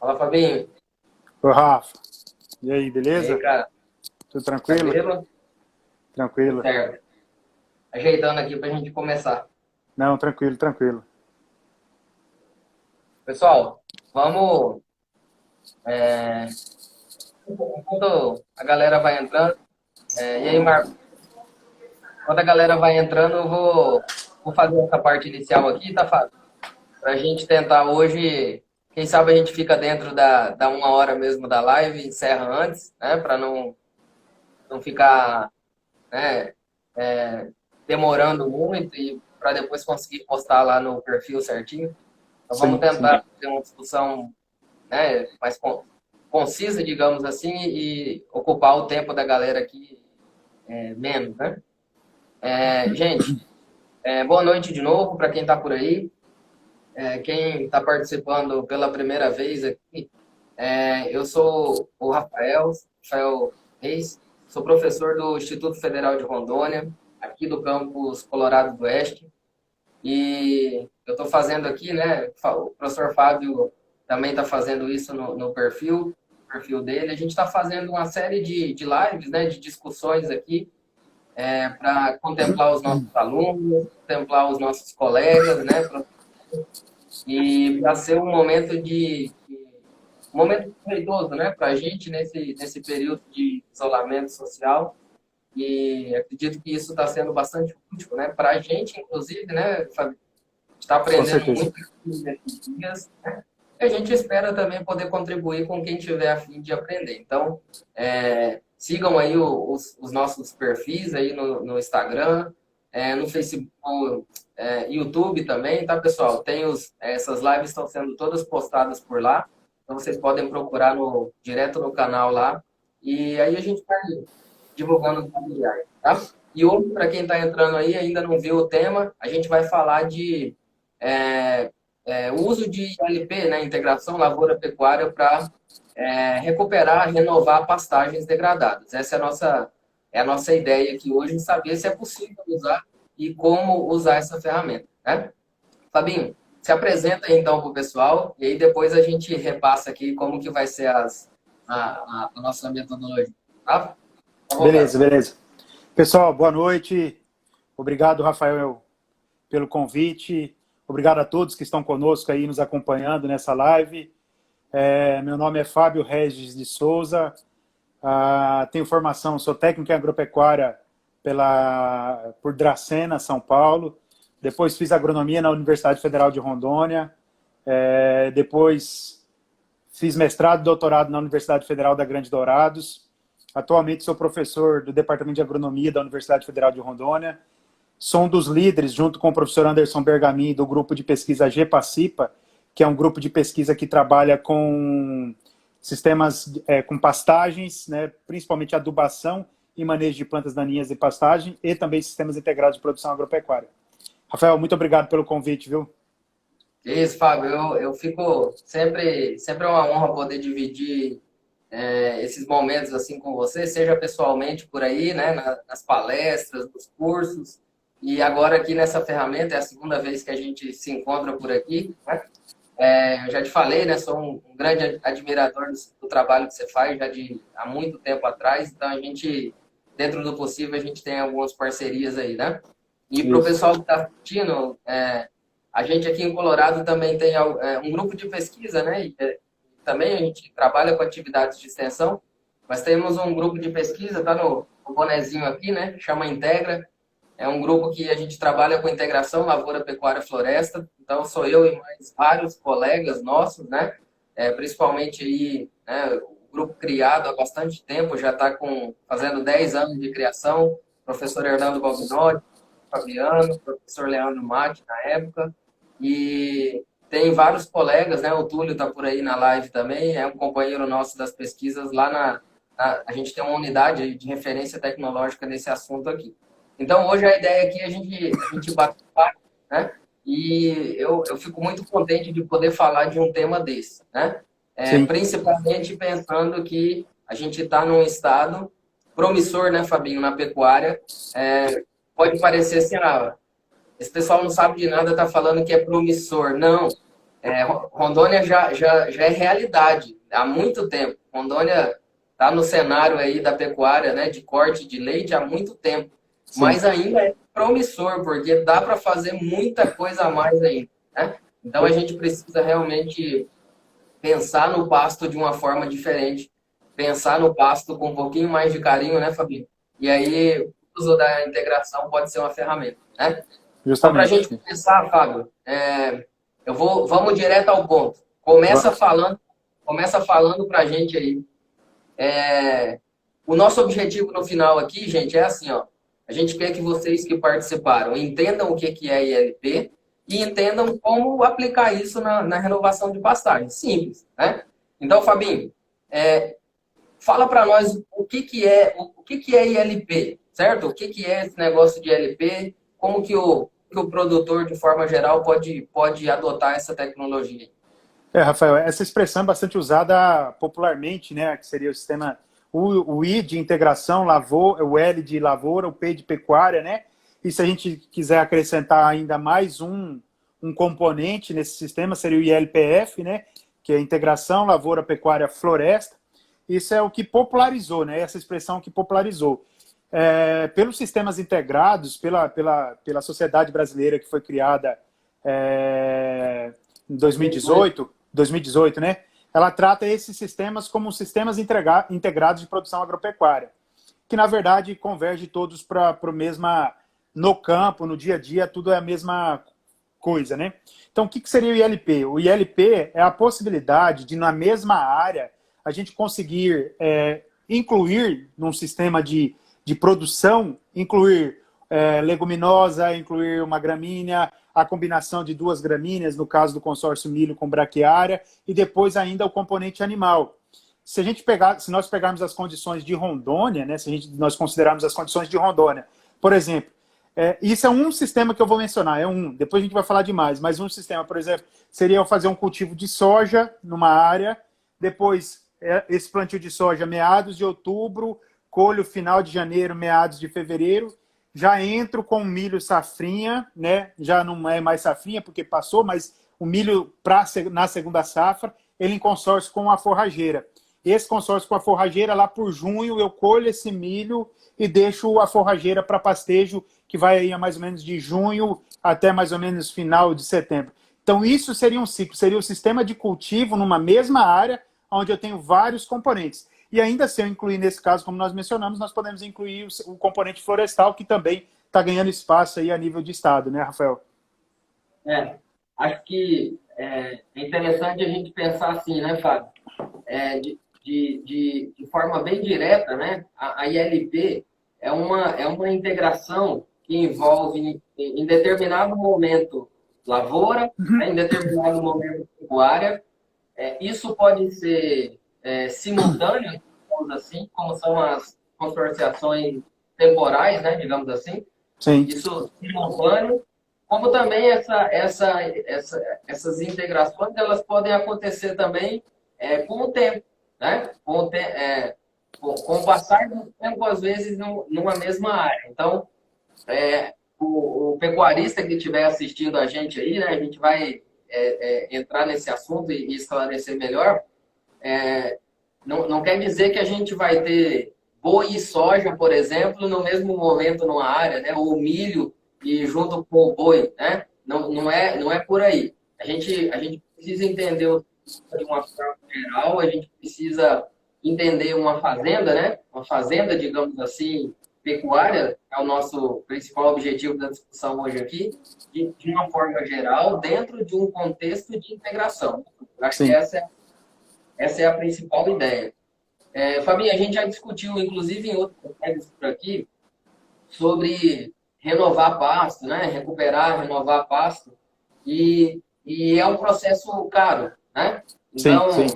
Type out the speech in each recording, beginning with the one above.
Fala, Fabinho. Ô, Rafa, e aí, E aí, beleza? cara? Tudo tranquilo? Tranquilo? Tudo Tranquilo. certo. Ajeitando aqui pra gente começar. Não, tranquilo, tranquilo. Pessoal, vamos. é, Enquanto a galera vai entrando. E aí, Marco? Enquanto a galera vai entrando, vou fazer essa parte inicial aqui, tá, Fábio? Pra gente tentar hoje. Quem sabe a gente fica dentro da 1 hora mesmo da live, encerra antes, né? Pra não ficar, né, é, demorando muito e para depois conseguir postar lá no perfil certinho. Então vamos Sim, sim. tentar ter uma discussão, né, mais concisa, digamos assim, e ocupar o tempo da galera aqui menos, né? Gente, boa noite de novo para quem está por aí. Quem está participando pela primeira vez aqui, eu sou o Rafael Reis, sou professor do Instituto Federal de Rondônia, aqui do campus Colorado do Oeste. E eu estou fazendo aqui, né? O professor Fábio também está fazendo isso no perfil dele. A gente está fazendo uma série de lives, né? De discussões aqui, para contemplar os nossos alunos, contemplar os nossos colegas, né? E para ser um momento um momento proveitoso, né? Para a gente nesse período de isolamento social. E acredito que isso está sendo bastante útil, né? Para a gente, inclusive, né, Fábio? Está Com aprendendo certeza. muito nesses dias, né? E a gente espera também poder contribuir com quem tiver a fim de aprender. Então, sigam aí os nossos perfis aí no Instagram, no Facebook, no YouTube também, tá, pessoal? Essas lives estão sendo todas postadas por lá, então vocês podem procurar direto no canal lá. E aí a gente vai divulgando os materiais, tá? E hoje, para quem está entrando aí, ainda não viu o tema, a gente vai falar de uso de ILP, né, integração lavoura-pecuária, para recuperar, renovar pastagens degradadas. Essa é a nossa ideia aqui hoje, em saber se é possível usar e como usar essa ferramenta, né? Fabinho, se apresenta aí então para o pessoal e aí depois a gente repassa aqui como que vai ser a nossa metodologia, tá? À vontade. Beleza, beleza. Pessoal, boa noite. Obrigado, Rafael, pelo convite. Obrigado a todos que estão conosco aí, nos acompanhando nessa live. Meu nome é Fábio Regis de Souza. Tenho formação, sou técnico em agropecuária por Dracena, São Paulo. Depois fiz agronomia na Universidade Federal de Rondônia. Depois fiz mestrado e doutorado na Universidade Federal da Grande Dourados. Atualmente sou professor do Departamento de Agronomia da Universidade Federal de Rondônia. Sou um dos líderes, junto com o professor Anderson Bergamin, do grupo de pesquisa GEPACIPA, que é um grupo de pesquisa que trabalha com sistemas com pastagens, né, principalmente adubação e manejo de plantas daninhas e pastagem, e também sistemas integrados de produção agropecuária. Rafael, muito obrigado pelo convite, viu? Isso, Fábio, eu fico sempre é uma honra poder dividir esses momentos assim com você, seja pessoalmente por aí, né, nas palestras, nos cursos, e agora aqui nessa ferramenta, é a segunda vez que a gente se encontra por aqui, né? Eu já te falei, né, sou um grande admirador do trabalho que você faz, há muito tempo atrás, então dentro do possível, a gente tem algumas parcerias aí, né? E para o Isso. pessoal que está assistindo, a gente aqui em Colorado também tem um grupo de pesquisa, né? Também a gente trabalha com atividades de extensão, mas temos um grupo de pesquisa, tá no bonezinho aqui, né? Chama Integra. É um grupo que a gente trabalha com integração lavoura, pecuária, floresta. Então sou eu e mais vários colegas nossos, né? Principalmente aí, né, o grupo criado há bastante tempo, já está fazendo 10 anos de criação. Professor Hernando Balbinotti, Fabiano, professor Leandro Matti na época. E tem vários colegas, né? O Túlio está por aí na live também, é um companheiro nosso das pesquisas lá a gente tem uma unidade de referência tecnológica nesse assunto aqui. Então, hoje a ideia aqui é a gente bate papo, né? E eu fico muito contente de poder falar de um tema desse, né? Sim. Principalmente pensando que a gente está num estado promissor, né, Fabinho, na pecuária. Pode parecer assim, esse pessoal não sabe de nada, está falando que é promissor. Não, Rondônia já é realidade há muito tempo. Rondônia está no cenário aí da pecuária, né, de corte de leite há muito tempo. Sim. Mas ainda é promissor, porque dá para fazer muita coisa a mais ainda, né? Então a gente precisa realmente pensar no pasto de uma forma diferente, pensar no pasto com um pouquinho mais de carinho, né, Fabinho? E aí o uso da integração pode ser uma ferramenta, né? Então, para a gente Justamente. começar, Fábio, vamos direto ao ponto. Começa falando para a gente aí. O nosso objetivo no final aqui, gente, é assim, ó. A gente quer que vocês que participaram entendam o que é ILP e entendam como aplicar isso na renovação de pastagem. Simples, né? Então, Fabinho, fala para nós o que é ILP, certo? O que é esse negócio de ILP? Como que o produtor, de forma geral, pode adotar essa tecnologia? Rafael, essa expressão é bastante usada popularmente, né? Que seria o sistema, o I de integração, lavoura, o L de lavoura, o P de pecuária, né? E se a gente quiser acrescentar ainda mais um componente nesse sistema, seria o ILPF, né? Que é integração, lavoura, pecuária, floresta. Isso é o que popularizou, né? Essa expressão que popularizou. Pelos sistemas integrados, pela sociedade brasileira que foi criada em 2018, né? Ela trata esses sistemas como sistemas integrados de produção agropecuária, que na verdade converge todos para o mesma, no campo, no dia a dia, tudo é a mesma coisa, né? Então, o que seria o ILP? O ILP é a possibilidade de, na mesma área, a gente conseguir incluir num sistema de produção, incluir leguminosa, incluir uma gramínea, a combinação de 2 gramíneas, no caso do consórcio milho com braquiária, e depois ainda o componente animal. Se nós pegarmos as condições de Rondônia, né, nós considerarmos as condições de Rondônia, por exemplo, isso é um sistema que eu vou mencionar, depois a gente vai falar de mais, mas um sistema, por exemplo, seria eu fazer um cultivo de soja numa área, depois esse plantio de soja meados de outubro, colho final de janeiro, meados de fevereiro, já entro com milho safrinha, né? Já não é mais safrinha porque passou, mas o milho na segunda safra, ele em consórcio com a forrageira. Esse consórcio com a forrageira, lá por junho, eu colho esse milho e deixo a forrageira para pastejo, que vai aí a mais ou menos de junho até mais ou menos final de setembro. Então, isso seria um ciclo, seria o sistema de cultivo numa mesma área, onde eu tenho vários componentes. E ainda se eu incluir nesse caso, como nós mencionamos, nós podemos incluir o componente florestal, que também está ganhando espaço aí a nível de estado, né, Rafael? Acho que é interessante a gente pensar assim, né, Fábio? De forma bem direta, né? A ILP é uma integração que envolve, em determinado momento, lavoura, em determinado momento, pecuária. Isso pode ser simultâneo, digamos assim, como são as consorciações temporais, né, digamos assim. Sim. Isso simultâneo, como também essas integrações, elas podem acontecer também com o tempo, né? Com o passar do tempo, às vezes, numa mesma área. Então, o pecuarista que estiver assistindo a gente aí, né, a gente vai entrar nesse assunto e esclarecer melhor. Não quer dizer que a gente vai ter boi e soja, por exemplo, no mesmo momento numa área, né? Ou milho e junto com o boi, né? Não é por aí. A gente precisa entender de uma forma geral, a gente precisa entender uma fazenda, né? Uma fazenda, digamos assim, pecuária, é o nosso principal objetivo da discussão hoje aqui, de uma forma geral, dentro de um contexto de integração. Acho Sim. que essa é a principal ideia. Fabinho, a gente já discutiu, inclusive em outros colegas por aqui, sobre renovar pasto, né? Recuperar, renovar pasto. E é um processo caro, né? Então, sim.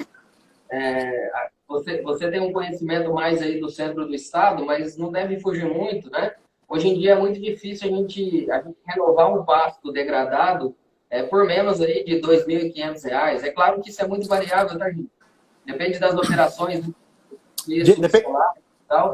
Você tem um conhecimento mais aí do centro do estado, mas não deve fugir muito, né? Hoje em dia é muito difícil a gente renovar um pasto degradado por menos aí de R$ 2.500. É claro que isso é muito variável, tá, gente? Depende das operações, do preço solar e tal.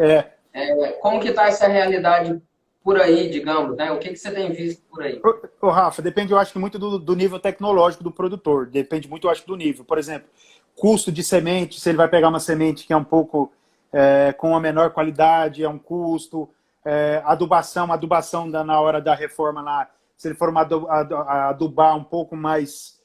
Como que está essa realidade por aí, digamos, né? O que você tem visto por aí? Ô, Rafa, depende, eu acho que muito do nível tecnológico do produtor. Depende muito, eu acho, do nível. Por exemplo, custo de semente, se ele vai pegar uma semente que é um pouco com uma menor qualidade, é um custo. Adubação na hora da reforma lá, se ele for adubar um pouco mais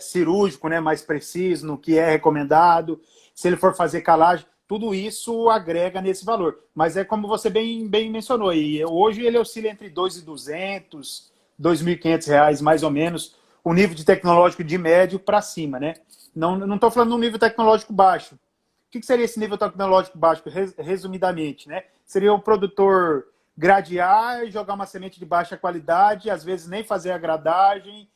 cirúrgico, né, mais preciso no que é recomendado, se ele for fazer calagem, tudo isso agrega nesse valor. Mas é como você bem mencionou, e hoje ele oscila entre R$ 2.200, R$ 2.500, mais ou menos, o nível de tecnológico de médio para cima, né? Não estou falando de um nível tecnológico baixo. O que seria esse nível tecnológico baixo, resumidamente, né? Seria o produtor gradear e jogar uma semente de baixa qualidade, às vezes nem fazer a gradagem,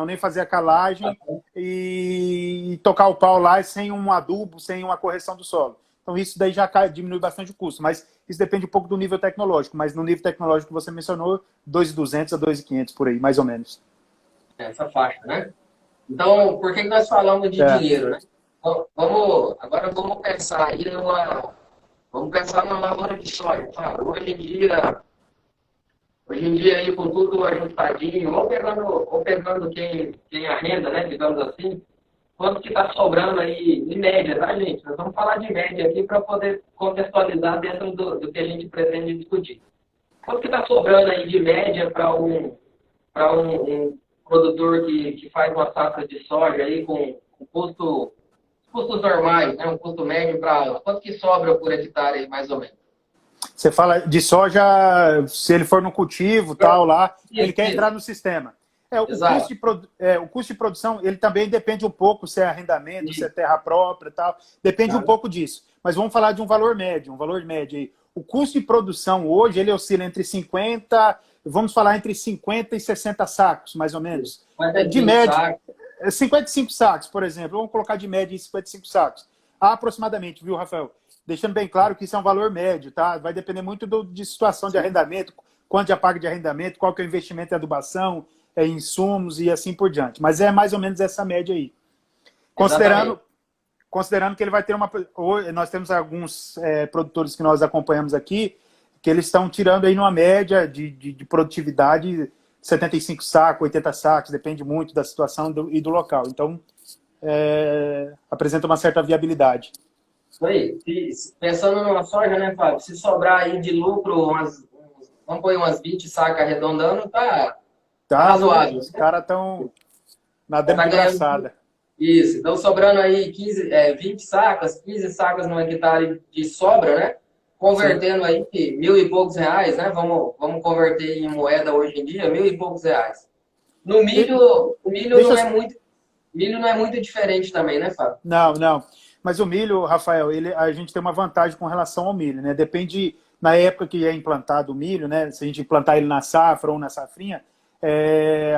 nem fazer a calagem e tocar o pau lá sem um adubo, sem uma correção do solo. Então isso daí já diminui bastante o custo, mas isso depende um pouco do nível tecnológico, mas no nível tecnológico que você mencionou, 2.200 a 2.500 por aí, mais ou menos. Essa faixa, né? Então, por que nós falamos de dinheiro, né? Agora vamos pensar aí numa lavoura de soja. Tá? Hoje em dia aí com tudo ajustadinho, ou pegando quem arrenda, né, digamos assim, quanto que está sobrando aí em média, tá, gente? Nós vamos falar de média aqui para poder contextualizar dentro do que a gente pretende discutir. Quanto que está sobrando aí de média para um produtor que faz uma safra de soja aí com custos normais, né? Um custo médio para quanto que sobra por hectare aí, mais ou menos? Você fala de soja, se ele for no cultivo, tal, lá, ele quer entrar no sistema. O custo de produção, ele também depende um pouco se é arrendamento, se é terra própria, tal. Depende um pouco disso. Mas vamos falar de um valor médio aí. O custo de produção hoje, ele oscila entre 50, vamos falar entre 50 e 60 sacos, mais ou menos. De média, 55 sacos, por exemplo. Vamos colocar de média em 55 sacos. Aproximadamente, viu, Rafael? Deixando bem claro que isso é um valor médio, tá? Vai depender muito de situação de arrendamento, quanto já paga de arrendamento, qual que é o investimento em adubação, insumos e assim por diante. Mas é mais ou menos essa média aí. Considerando que ele vai ter nós temos alguns produtores que nós acompanhamos aqui, que eles estão tirando aí numa média de produtividade 75 sacos, 80 sacos, depende muito da situação e do local. Então, apresenta uma certa viabilidade. Isso aí. Pensando numa soja, né, Fábio? Se sobrar aí de lucro, vamos pôr umas 20 sacas arredondando, tá razoável. Os caras estão nadando de braçada. Isso. Então, sobrando aí 20 sacas, 15 sacas no hectare de sobra, né? Convertendo aí R$ 1.000 e poucos, né? Vamos converter em moeda hoje em dia, R$ 1.000 e poucos. No milho, milho não é muito diferente também, né, Fábio? Não. Mas o milho, Rafael, a gente tem uma vantagem com relação ao milho, né? Depende, na época que é implantado o milho, né? Se a gente implantar ele na safra ou na safrinha,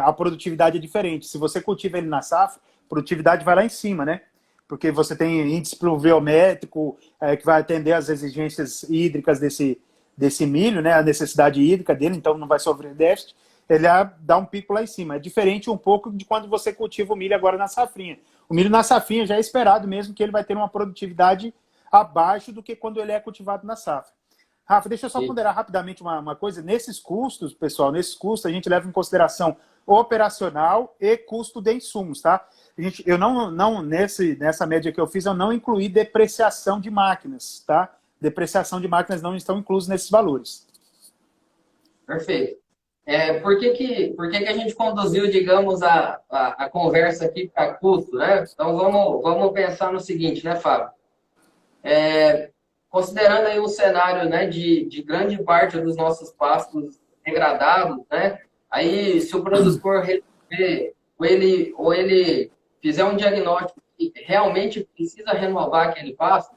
a produtividade é diferente. Se você cultiva ele na safra, a produtividade vai lá em cima, né? Porque você tem índice pluviométrico que vai atender às exigências hídricas desse milho, né? A necessidade hídrica dele, então não vai sofrer déficit. Ele dá um pico lá em cima. É diferente um pouco de quando você cultiva o milho agora na safrinha. O milho na safrinha já é esperado mesmo que ele vai ter uma produtividade abaixo do que quando ele é cultivado na safra. Rafa, deixa eu só ponderar rapidamente uma coisa. Nesses custos, pessoal, a gente leva em consideração operacional e custo de insumos, tá? Nessa média que eu fiz, eu não incluí depreciação de máquinas, tá? Depreciação de máquinas não estão inclusas nesses valores. Perfeito. Por que a gente conduziu, digamos, a conversa aqui para custo, né? Então, vamos pensar no seguinte, né, Fábio? Considerando aí um cenário, né, de grande parte dos nossos pastos degradados, né? Aí, se o produtor resolver, ou ele fizer um diagnóstico que realmente precisa renovar aquele pasto,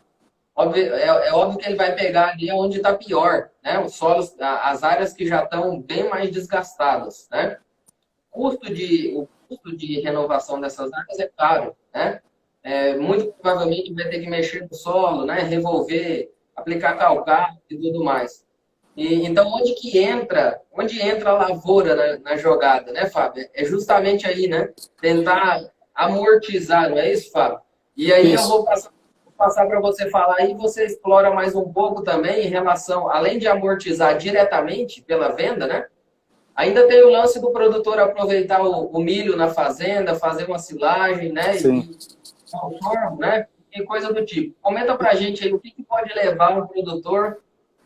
é óbvio que ele vai pegar ali onde está pior, né? Os solos, as áreas que já estão bem mais desgastadas, né? O custo de renovação dessas áreas é caro, né? Muito provavelmente vai ter que mexer no solo, né? Revolver, aplicar calcário e tudo mais. Então, onde entra a lavoura na jogada, né, Fábio? É justamente aí, né? Tentar amortizar, não é isso, Fábio? E aí eu vou passar passar para você falar aí, você explora mais um pouco também em relação, além de amortizar diretamente pela venda, né? Ainda tem o lance do produtor aproveitar o milho na fazenda, fazer uma silagem, né? Sim. Né? E coisa do tipo. Comenta pra gente aí o que pode levar um produtor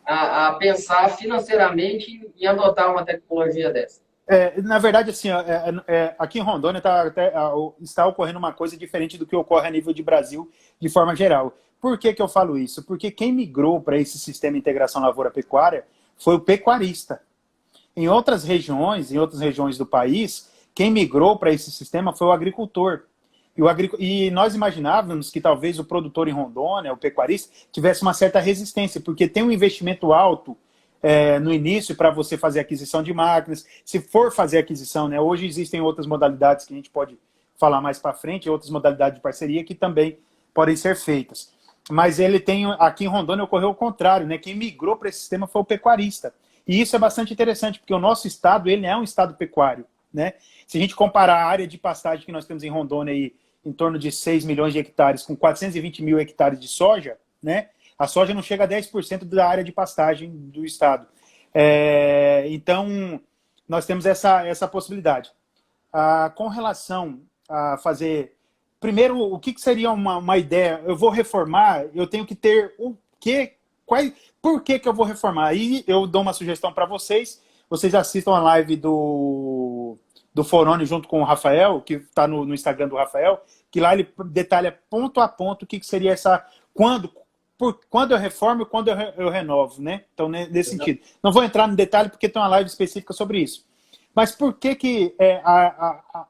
a pensar financeiramente em adotar uma tecnologia dessa. Na verdade, assim, aqui em Rondônia está ocorrendo uma coisa diferente do que ocorre a nível de Brasil, de forma geral. Por que eu falo isso? Porque quem migrou para esse sistema de integração lavoura-pecuária foi o pecuarista. Em outras regiões do país, quem migrou para esse sistema foi o agricultor. E nós imaginávamos que talvez o produtor em Rondônia, o pecuarista, tivesse uma certa resistência, porque tem um investimento alto no início para você fazer aquisição de máquinas. Se for fazer aquisição, né, hoje existem outras modalidades que a gente pode falar mais para frente, outras modalidades de parceria que também podem ser feitas. Mas aqui em Rondônia ocorreu o contrário, né? Quem migrou para esse sistema foi o pecuarista. E isso é bastante interessante, porque o nosso estado ele é um estado pecuário, né? Se a gente comparar a área de pastagem que nós temos em Rondônia, aí, em torno de 6 milhões de hectares, com 420 mil hectares de soja, né? A soja não chega a 10% da área de pastagem do estado. Então, nós temos essa possibilidade. Com relação a fazer... Primeiro, o que seria uma ideia? Eu vou reformar, eu tenho que ter o quê? Por que eu vou reformar? Aí eu dou uma sugestão para vocês. Vocês assistam a live do Foroni junto com o Rafael, que está no Instagram do Rafael, que lá ele detalha ponto a ponto o que seria essa... Quando eu reformo e quando eu renovo, né? Então, nesse sentido. Não vou entrar no detalhe porque tem uma live específica sobre isso. Mas por que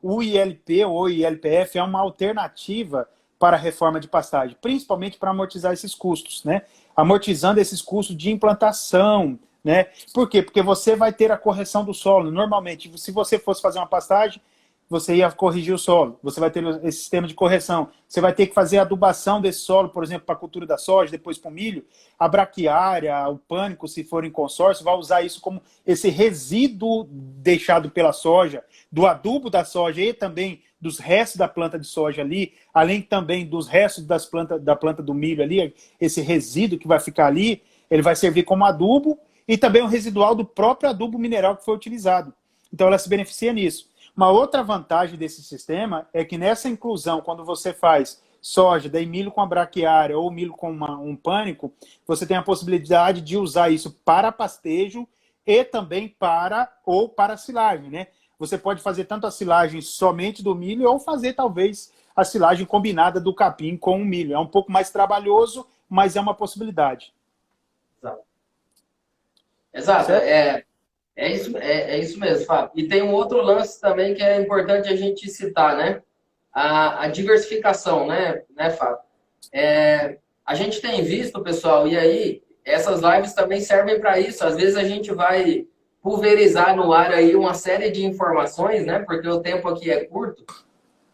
o ILP ou o ILPF é uma alternativa para a reforma de pastagem? Principalmente para amortizar esses custos, né? Amortizando esses custos de implantação, né? Por quê? Porque você vai ter a correção do solo. Normalmente, se você fosse fazer uma pastagem, você ia corrigir o solo. Você vai ter esse sistema de correção. Você vai ter que fazer a adubação desse solo, por exemplo, para a cultura da soja, depois para o milho. A braquiária, o pânico, se for em consórcio, vai usar isso como esse resíduo deixado pela soja, do adubo da soja e também dos restos da planta de soja ali, além também dos restos da planta do milho ali, esse resíduo que vai ficar ali, ele vai servir como adubo e também o residual do próprio adubo mineral que foi utilizado. Então ela se beneficia nisso. Uma outra vantagem desse sistema é que nessa inclusão, quando você faz soja, daí milho com a braquiária ou milho com um pânico, você tem a possibilidade de usar isso para pastejo e também para silagem, né? Você pode fazer tanto a silagem somente do milho ou fazer talvez a silagem combinada do capim com o milho. É um pouco mais trabalhoso, mas é uma possibilidade. Exato. É isso mesmo, Fábio. E tem um outro lance também que é importante a gente citar, né? A diversificação, né, Fábio? A gente tem visto, pessoal, e aí essas lives também servem para isso. Às vezes a gente vai pulverizar no ar aí uma série de informações, né? Porque o tempo aqui é curto.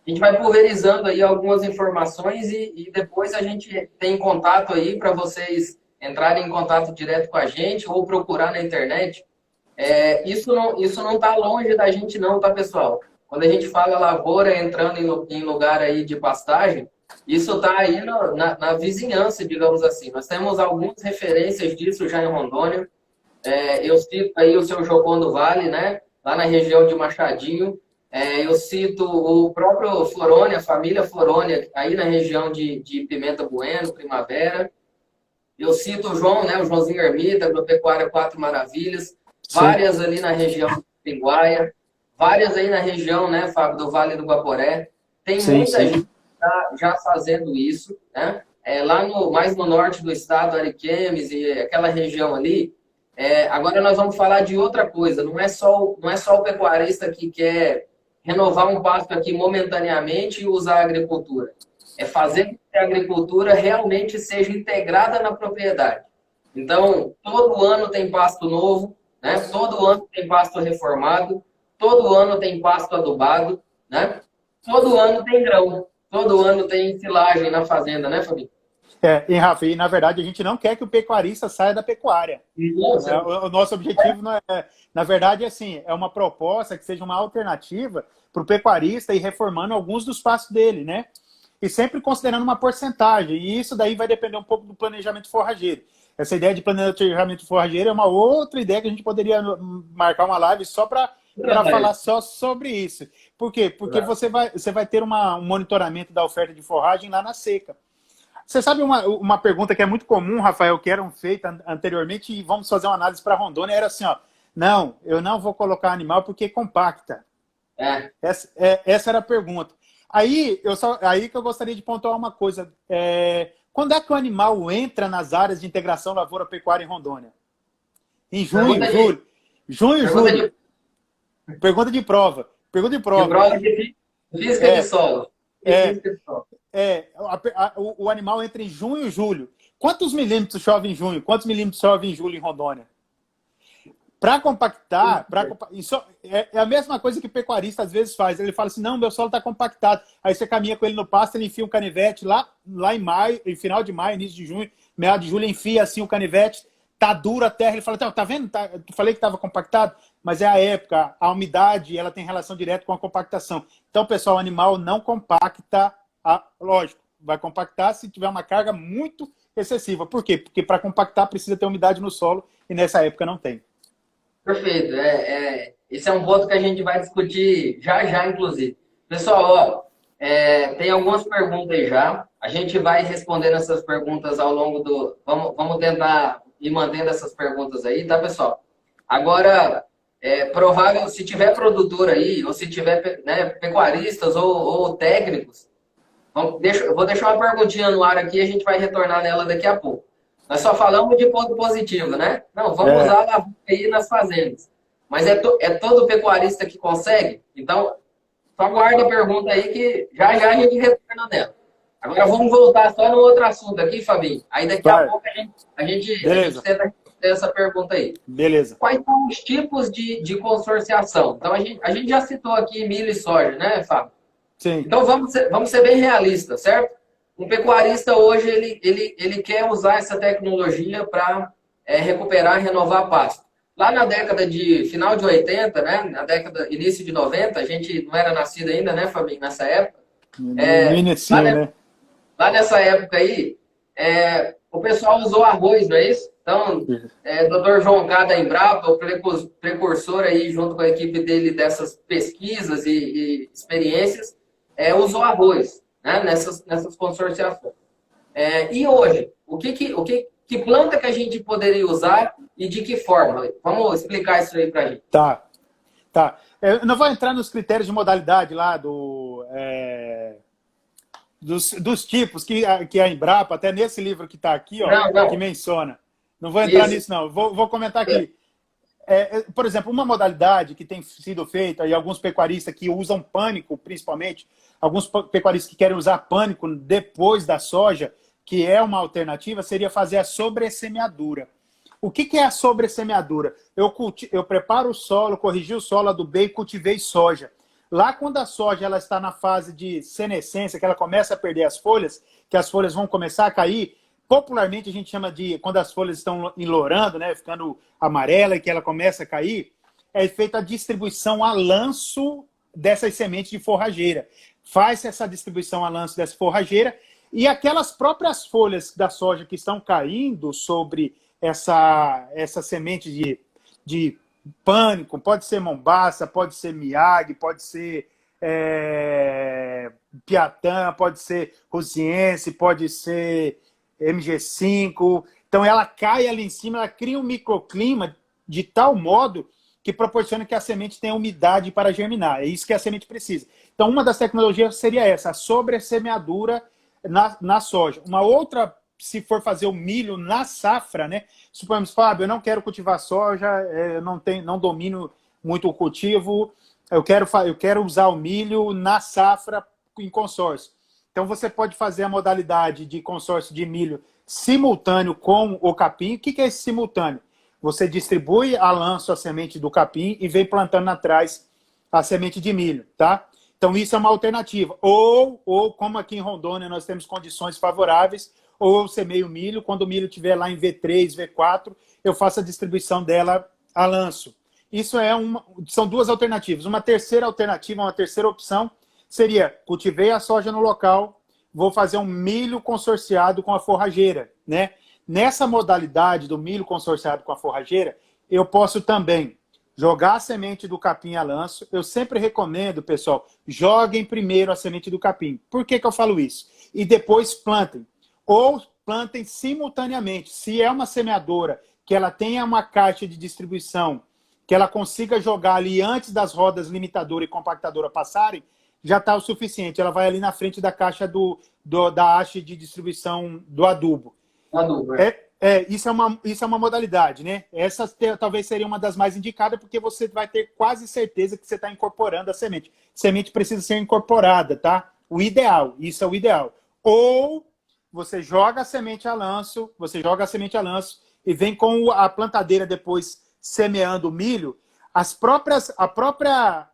A gente vai pulverizando aí algumas informações e depois a gente tem contato aí para vocês entrarem em contato direto com a gente ou procurar na internet. Isso não está longe da gente não, tá, pessoal? Quando a gente fala lavoura entrando em lugar aí de pastagem, isso está aí na vizinhança, digamos assim. Nós temos algumas referências disso já em Rondônia. Eu cito aí o seu Jocondo Vale, né? Lá na região de Machadinho. Eu cito o próprio Foroni, a família Foroni, aí na região de Pimenta Bueno, Primavera. Eu cito o João, né? O Joãozinho Ermita, Agropecuária Quatro Maravilhas. Sim. Várias ali na região de Pinguaia. Várias aí na região, né, Fábio, do Vale do Guaporé. Tem muita gente já fazendo isso, né? Lá mais no norte do estado, Ariquemes e aquela região ali. Agora nós vamos falar de outra coisa. Não é só o pecuarista que quer renovar um pasto aqui momentaneamente e usar a agricultura. É fazer com que a agricultura realmente seja integrada na propriedade. Então, todo ano tem pasto novo, né? Todo ano tem pasto reformado, todo ano tem pasto adubado, né? Todo ano tem grão, todo ano tem silagem na fazenda, né, Fabinho? E Rafa, na verdade a gente não quer que o pecuarista saia da pecuária. O nosso objetivo não na verdade, assim, é uma proposta que seja uma alternativa para o pecuarista ir reformando alguns dos pastos dele, né? e sempre considerando uma porcentagem. E isso daí vai depender um pouco do planejamento forrageiro. Essa ideia de planejamento forrageiro é uma outra ideia que a gente poderia marcar uma live só para falar só sobre isso. Por quê? Porque você vai ter um monitoramento da oferta de forragem lá na seca. Você sabe uma pergunta que é muito comum, Rafael, que eram feitas anteriormente, e vamos fazer uma análise para Rondônia, era assim, ó, não, eu não vou colocar animal porque compacta. Essa era a pergunta. Aí que eu gostaria de pontuar uma coisa. Quando é que o animal entra nas áreas de integração lavoura-pecuária em Rondônia? Em junho, julho. Junho, julho. Pergunta de prova. Pergunta de prova. De prova de física de solo. O animal entra em junho e julho. Quantos milímetros chove em junho? Quantos milímetros chove em julho em Rondônia? Para compactar, isso é a mesma coisa que o pecuarista às vezes faz. Ele fala assim, não, meu solo está compactado. Aí você caminha com ele no pasto, ele enfia um canivete lá em maio, em final de maio, início de junho, meado de julho, enfia assim o canivete, tá dura a terra. Ele fala, tá vendo? Eu falei que estava compactado, mas é a época, a umidade, ela tem relação direta com a compactação. Então, pessoal, o animal não compacta, lógico, vai compactar se tiver uma carga muito excessiva. Por quê? Porque para compactar precisa ter umidade no solo e nessa época não tem. Perfeito. Esse é um ponto que a gente vai discutir já, inclusive. Pessoal, tem algumas perguntas aí já. A gente vai respondendo essas perguntas ao longo do... Vamos tentar ir mantendo essas perguntas aí, tá, pessoal? Agora, provável, se tiver produtor aí, ou se tiver pecuaristas ou técnicos, eu vou deixar uma perguntinha no ar aqui e a gente vai retornar nela daqui a pouco. Nós só falamos de ponto positivo, né? Não, vamos usar a lavoura aí nas fazendas. Mas é todo pecuarista que consegue? Então, só guarda a pergunta aí que já a gente retorna nela. Agora vamos voltar só no outro assunto aqui, Fabinho. Aí daqui a pouco a gente tenta responder essa pergunta aí. Beleza. Quais são os tipos de consorciação? Então, a gente já citou aqui milho e soja, né, Fábio? Sim. Então, vamos ser bem realistas, certo? Um pecuarista hoje, ele quer usar essa tecnologia para recuperar e renovar pasto. Lá na década de final de 80, né? Na década início de 90, a gente não era nascido ainda, né, Fabinho, nessa época. Lá nessa época aí, o pessoal usou arroz, não é isso? Então, Dr. João K. da Embrapa, o precursor aí, junto com a equipe dele dessas pesquisas e experiências, usou arroz, né, nessas consorciações. E hoje, que planta que a gente poderia usar e de que forma? Vamos explicar isso aí para a gente. Tá. Eu não vou entrar nos critérios de modalidade lá dos tipos que a Embrapa, até nesse livro que está aqui, ó, que menciona. Não vou entrar nisso, não. Vou comentar aqui. Por exemplo, uma modalidade que tem sido feita, e alguns pecuaristas que usam pânico, principalmente, alguns pecuaristas que querem usar pânico depois da soja, que é uma alternativa, seria fazer a sobressemeadura. O que é a sobressemeadura? Eu preparo o solo, corrigi o solo, adubei e cultivei soja. Lá, quando a soja ela está na fase de senescência, que ela começa a perder as folhas, que as folhas vão começar a cair, popularmente a gente chama de, quando as folhas estão enlorando, né, ficando amarela e que ela começa a cair, é feita a distribuição a lanço dessas sementes de forrageira. Faz essa distribuição a lanço dessa forrageira e aquelas próprias folhas da soja que estão caindo sobre essa semente de pânico, pode ser mombaça, pode ser miag, pode ser piatã, pode ser rusiense, pode ser MG5. Então ela cai ali em cima, ela cria um microclima de tal modo que proporciona que a semente tenha umidade para germinar. É isso que a semente precisa. Então uma das tecnologias seria essa, a sobressemeadura na soja. Uma outra, se for fazer o milho na safra, né? Suponhamos, Fábio, eu não quero cultivar soja, eu não domino muito o cultivo, eu quero usar o milho na safra em consórcio. Então você pode fazer a modalidade de consórcio de milho simultâneo com o capim. O que é esse simultâneo? Você distribui a lanço a semente do capim e vem plantando atrás a semente de milho, tá? Então isso é uma alternativa. Ou como aqui em Rondônia nós temos condições favoráveis, ou eu semeio milho, quando o milho estiver lá em V3, V4, eu faço a distribuição dela a lanço. Isso são duas alternativas. Uma terceira alternativa, uma terceira opção, seria cultivei a soja no local, vou fazer um milho consorciado com a forrageira, né? Nessa modalidade do milho consorciado com a forrageira, eu posso também jogar a semente do capim a lanço. Eu sempre recomendo, pessoal, joguem primeiro a semente do capim. Por que que eu falo isso? E depois plantem. Ou plantem simultaneamente. Se é uma semeadora que ela tenha uma caixa de distribuição, que ela consiga jogar ali antes das rodas limitadora e compactadora passarem, já está o suficiente. Ela vai ali na frente da caixa da haste de distribuição do adubo. Adubo, Isso é uma modalidade, né? Essa talvez seria uma das mais indicadas, porque você vai ter quase certeza que você está incorporando a semente. Semente precisa ser incorporada, tá? Isso é o ideal. Ou você joga a semente a lanço, e vem com a plantadeira depois semeando o milho. A própria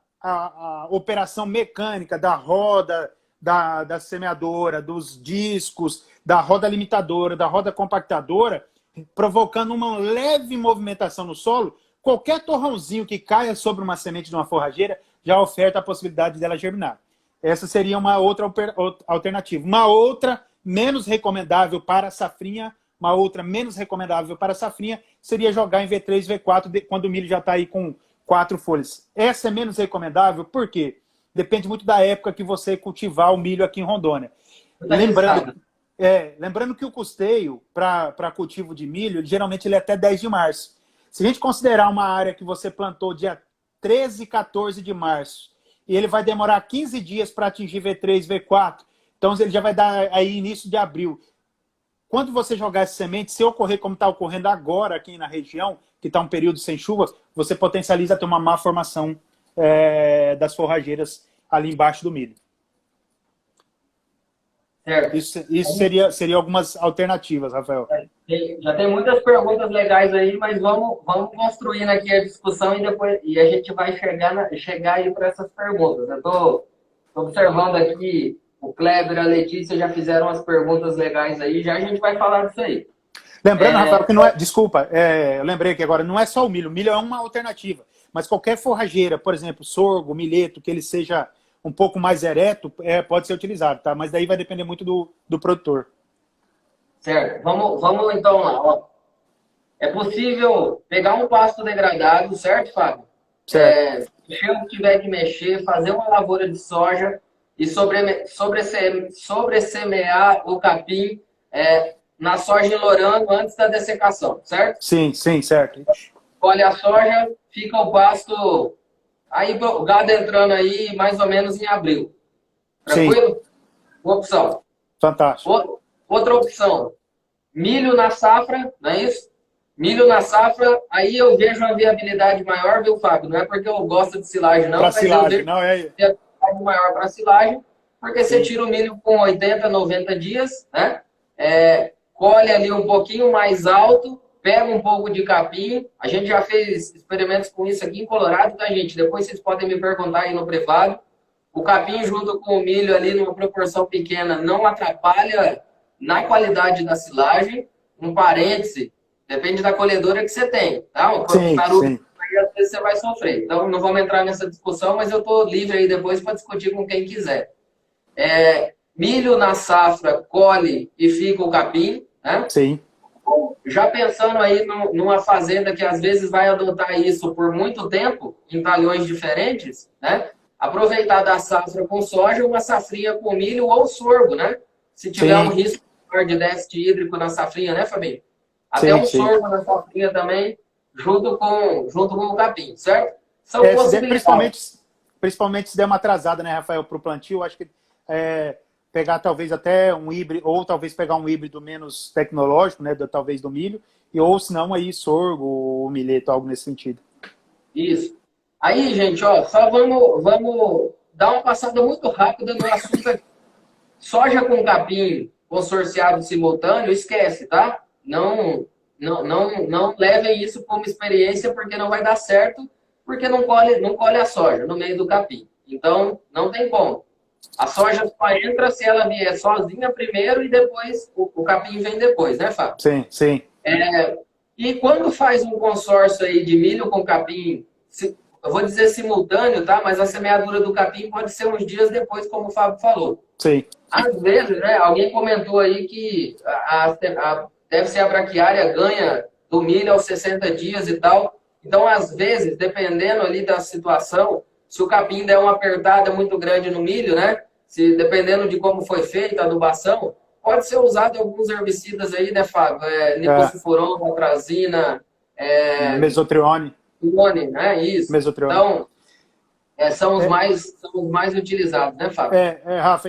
operação mecânica da roda, da semeadora, dos discos, da roda limitadora, da roda compactadora, provocando uma leve movimentação no solo, qualquer torrãozinho que caia sobre uma semente de uma forrageira já oferta a possibilidade dela germinar. Essa seria uma outra alternativa. Uma outra menos recomendável para a safrinha, seria jogar em V3, V4, quando o milho já está aí com 4 folhas. Essa é menos recomendável, por quê? Depende muito da época que você cultivar o milho aqui em Rondônia. Lembrando que o custeio para cultivo de milho, geralmente ele é até 10 de março. Se a gente considerar uma área que você plantou dia 13, 14 de março, e ele vai demorar 15 dias para atingir V3, V4, então ele já vai dar aí início de abril. Quando você jogar essa semente, se ocorrer como está ocorrendo agora aqui na região, que está um período sem chuva, você potencializa ter uma má formação das forrageiras ali embaixo do milho. Certo. Isso seria algumas alternativas, Rafael. Já tem muitas perguntas legais aí, mas vamos construindo aqui a discussão e a gente vai chegar aí para essas perguntas. Eu estou observando aqui, o Kleber e a Letícia já fizeram as perguntas legais aí, já a gente vai falar disso aí. Lembrando, Rafael, que não é... Desculpa, eu lembrei que agora não é só o milho. O milho é uma alternativa. Mas qualquer forrageira, por exemplo, sorgo, milheto, que ele seja um pouco mais ereto, pode ser utilizado, tá? Mas daí vai depender muito do produtor. Certo. Vamos então lá. Ó. É possível pegar um pasto degradado, certo, Fábio? Certo. Mexer o que tiver que mexer, fazer uma lavoura de soja e sobressemear o capim na soja enlorando antes da dessecação, certo? Sim, certo. Colhe a soja, fica o pasto... Aí o gado entrando aí mais ou menos em abril. Tranquilo? Sim. Uma opção. Fantástico. Outra opção. Milho na safra, não é isso? Milho na safra, aí eu vejo uma viabilidade maior, viu, Fábio? Não é porque eu gosto de silagem, não. Para silagem, não é? Viabilidade maior para silagem, porque você tira o milho com 80, 90 dias, né? Colhe ali um pouquinho mais alto, pega um pouco de capim. A gente já fez experimentos com isso aqui em Colorado, tá, gente? Depois vocês podem me perguntar aí no privado. O capim junto com o milho ali numa proporção pequena não atrapalha na qualidade da silagem. Um parêntese, depende da colhedora que você tem, tá? Sim. Aí às vezes você vai sofrer. Então não vamos entrar nessa discussão, mas eu tô livre aí depois para discutir com quem quiser. Milho na safra, colhe e fica o capim, né? Sim. Já pensando aí numa fazenda que às vezes vai adotar isso por muito tempo, em talhões diferentes, né? Aproveitar da safra com soja, uma safrinha com milho ou sorgo, né? Se tiver um risco de déficit hídrico na safrinha, né, Fabinho? Até um sorgo na safrinha também, junto com o capim, certo? São possibilidades. Principalmente se der uma atrasada, né, Rafael, para o plantio, acho que pegar talvez até um híbrido, ou talvez pegar um híbrido menos tecnológico, né, talvez do milho, ou se não aí sorgo ou milheto, algo nesse sentido. Isso. Aí, gente, ó, só vamos dar uma passada muito rápida no assunto aqui. Soja com capim consorciado simultâneo, esquece, tá? Não levem isso como experiência, porque não vai dar certo, porque não colhe a soja no meio do capim. Então, não tem como. A soja só entra se ela vier sozinha primeiro e depois o capim vem depois, né, Fábio? Sim. E quando faz um consórcio aí de milho com capim, eu vou dizer simultâneo, tá? Mas a semeadura do capim pode ser uns dias depois, como o Fábio falou. Sim. Às vezes, né, alguém comentou aí que deve ser a braquiária ganha do milho aos 60 dias e tal. Então, às vezes, dependendo ali da situação, se o capim der uma apertada muito grande no milho, né? Se, dependendo de como foi feita a adubação, pode ser usado alguns herbicidas aí, né, Fábio? Nicosulfuron, atrazina, Mesotrione. né? Isso. Mesotrione. Então, são os mais utilizados, né, Fábio? Rafa,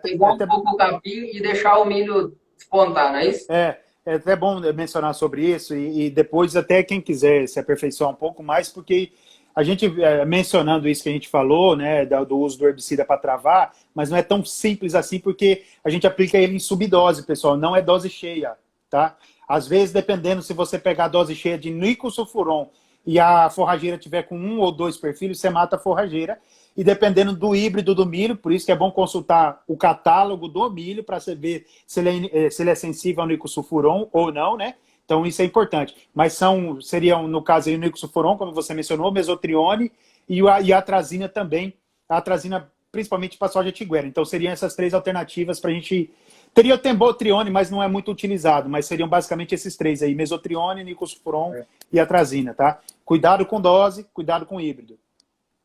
Pegar um pouco o capim e deixar o milho despontar, não é isso? É até bom mencionar sobre isso e depois até quem quiser se aperfeiçoar um pouco mais, porque a gente, mencionando isso que a gente falou, né, do uso do herbicida para travar, mas não é tão simples assim, porque a gente aplica ele em subdose, pessoal, não é dose cheia, tá? Às vezes, dependendo, se você pegar a dose cheia de nicosulfuron e a forrageira tiver com 1 ou 2 perfilhos, você mata a forrageira. E dependendo do híbrido do milho, por isso que é bom consultar o catálogo do milho para você ver se ele é sensível ao nicosulfuron ou não, né? Então isso é importante. Mas seriam, no caso aí, o nicosulfuron, como você mencionou, o mesotrione e a atrazina também. A atrazina principalmente para a soja tiguera. Então seriam essas 3 alternativas para a gente... Teria o tembotrione, mas não é muito utilizado, mas seriam basicamente esses 3 aí, mesotrione, nicosulfuron e atrazina, tá? Cuidado com dose, cuidado com híbrido.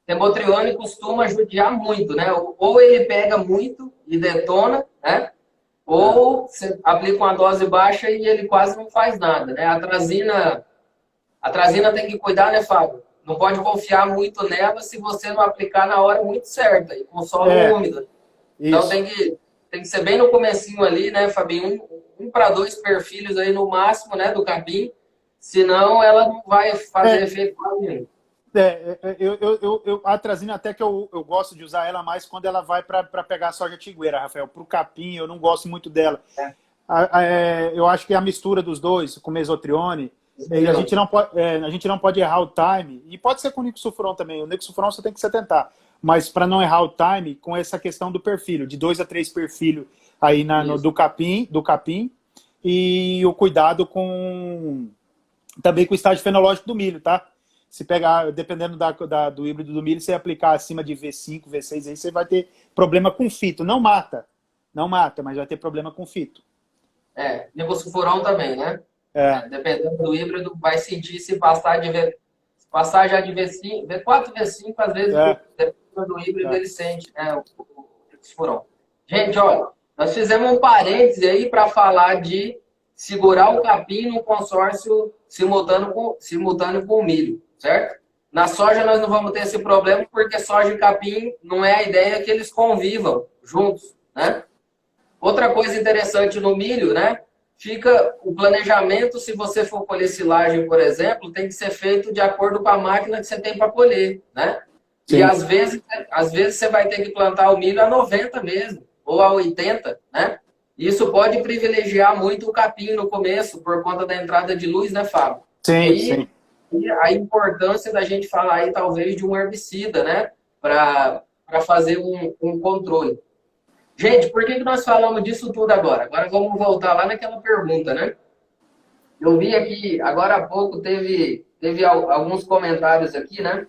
Tembotrione costuma judiar muito, né? Ou ele pega muito e detona, né? Ou você aplica uma dose baixa e ele quase não faz nada, né? A atrazina tem que cuidar, né, Fábio? Não pode confiar muito nela se você não aplicar na hora muito certa e com solo úmido. Então tem que ser bem no comecinho ali, né, Fabinho? 1 para 2 perfilhos aí no máximo, né, do capim. Senão ela não vai fazer efeito quase nenhum. A atrazina até que eu gosto de usar ela mais quando ela vai para pegar a soja tigueira, Rafael. Para o capim, eu não gosto muito dela. Eu acho que a mistura dos dois, com mesotrione, a gente não pode errar o time. E pode ser com o nicosulfuron também. O nicosulfuron você tem que se atentar. Mas para não errar o time, com essa questão do perfilho, de 2 a 3 perfilhos aí do capim, e o cuidado também com o estágio fenológico do milho, tá? Se pegar, dependendo do híbrido do milho, você aplicar acima de V5, V6, aí você vai ter problema com fito. Não mata, mas vai ter problema com fito. Nicosulfuron também, né? Dependendo do híbrido, vai sentir se passar já de V5, V4, V5, às vezes, dependendo do híbrido, ele sente, né, o nicosulfuron. Gente, olha, nós fizemos um parêntese aí para falar de segurar o capim no consórcio simultâneo com o milho, certo? Na soja nós não vamos ter esse problema, porque soja e capim não é a ideia que eles convivam juntos, né? Outra coisa interessante no milho, né? Fica o planejamento, se você for colher silagem, por exemplo, tem que ser feito de acordo com a máquina que você tem para colher, né? Sim. E às vezes você vai ter que plantar o milho a 90 mesmo, ou a 80, né? Isso pode privilegiar muito o capim no começo, por conta da entrada de luz, né, Fábio? Sim. E a importância da gente falar aí, talvez, de um herbicida, né? Para fazer um controle. Gente, por que nós falamos disso tudo agora? Agora vamos voltar lá naquela pergunta, né? Eu vi aqui, agora há pouco, teve alguns comentários aqui, né?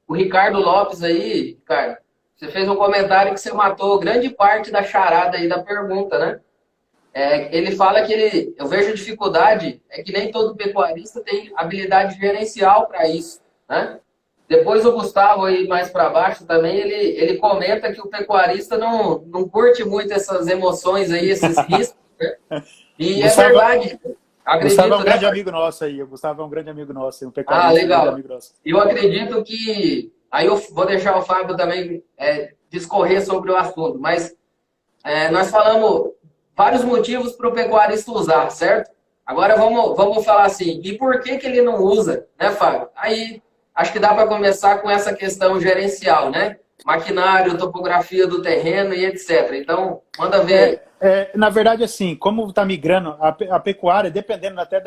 O Ricardo Lopes aí, Ricardo, você fez um comentário que você matou grande parte da charada aí da pergunta, né? Ele fala que eu vejo dificuldade, é que nem todo pecuarista tem habilidade gerencial para isso, né? Depois o Gustavo aí mais para baixo também, ele comenta que o pecuarista não curte muito essas emoções aí, esses riscos, né? E Gustavo, é verdade. Acredito, Gustavo é um grande amigo nosso aí. O Gustavo é um grande amigo nosso. Um pecuarista, legal. Um grande amigo nosso. Eu acredito que... Aí eu vou deixar o Fábio também discorrer sobre o assunto, mas nós falamos vários motivos para o pecuarista usar, certo? Agora vamos falar assim, e por que ele não usa, né, Fábio? Aí acho que dá para começar com essa questão gerencial, né? Maquinário, topografia do terreno e etc. Então, manda ver aí. Na verdade, assim, como está migrando, a pecuária, dependendo até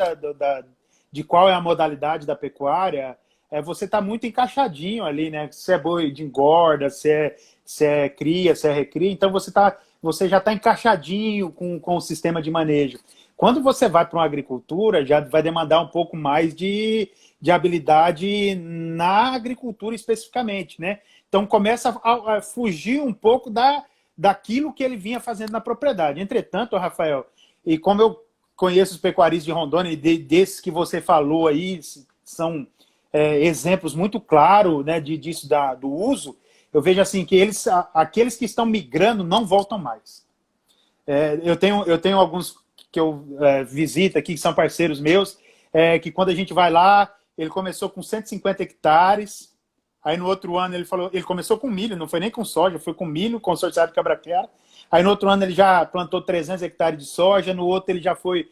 de qual é a modalidade da pecuária, você está muito encaixadinho ali, né? Se é boi de engorda, se é cria, se é recria, então você já está encaixadinho com o sistema de manejo. Quando você vai para uma agricultura, já vai demandar um pouco mais de habilidade na agricultura especificamente, né? Então começa a fugir um pouco daquilo que ele vinha fazendo na propriedade. Entretanto, Rafael, e como eu conheço os pecuaristas de Rondônia, e desses que você falou aí, são exemplos muito claros, né, disso do uso, eu vejo assim que aqueles que estão migrando não voltam mais. Eu tenho alguns que eu visito aqui, que são parceiros meus, que quando a gente vai lá, ele começou com 150 hectares, aí no outro ano ele começou com milho, não foi nem com soja, foi com milho, consorciado Cabraquera. Aí no outro ano ele já plantou 300 hectares de soja, no outro ele já foi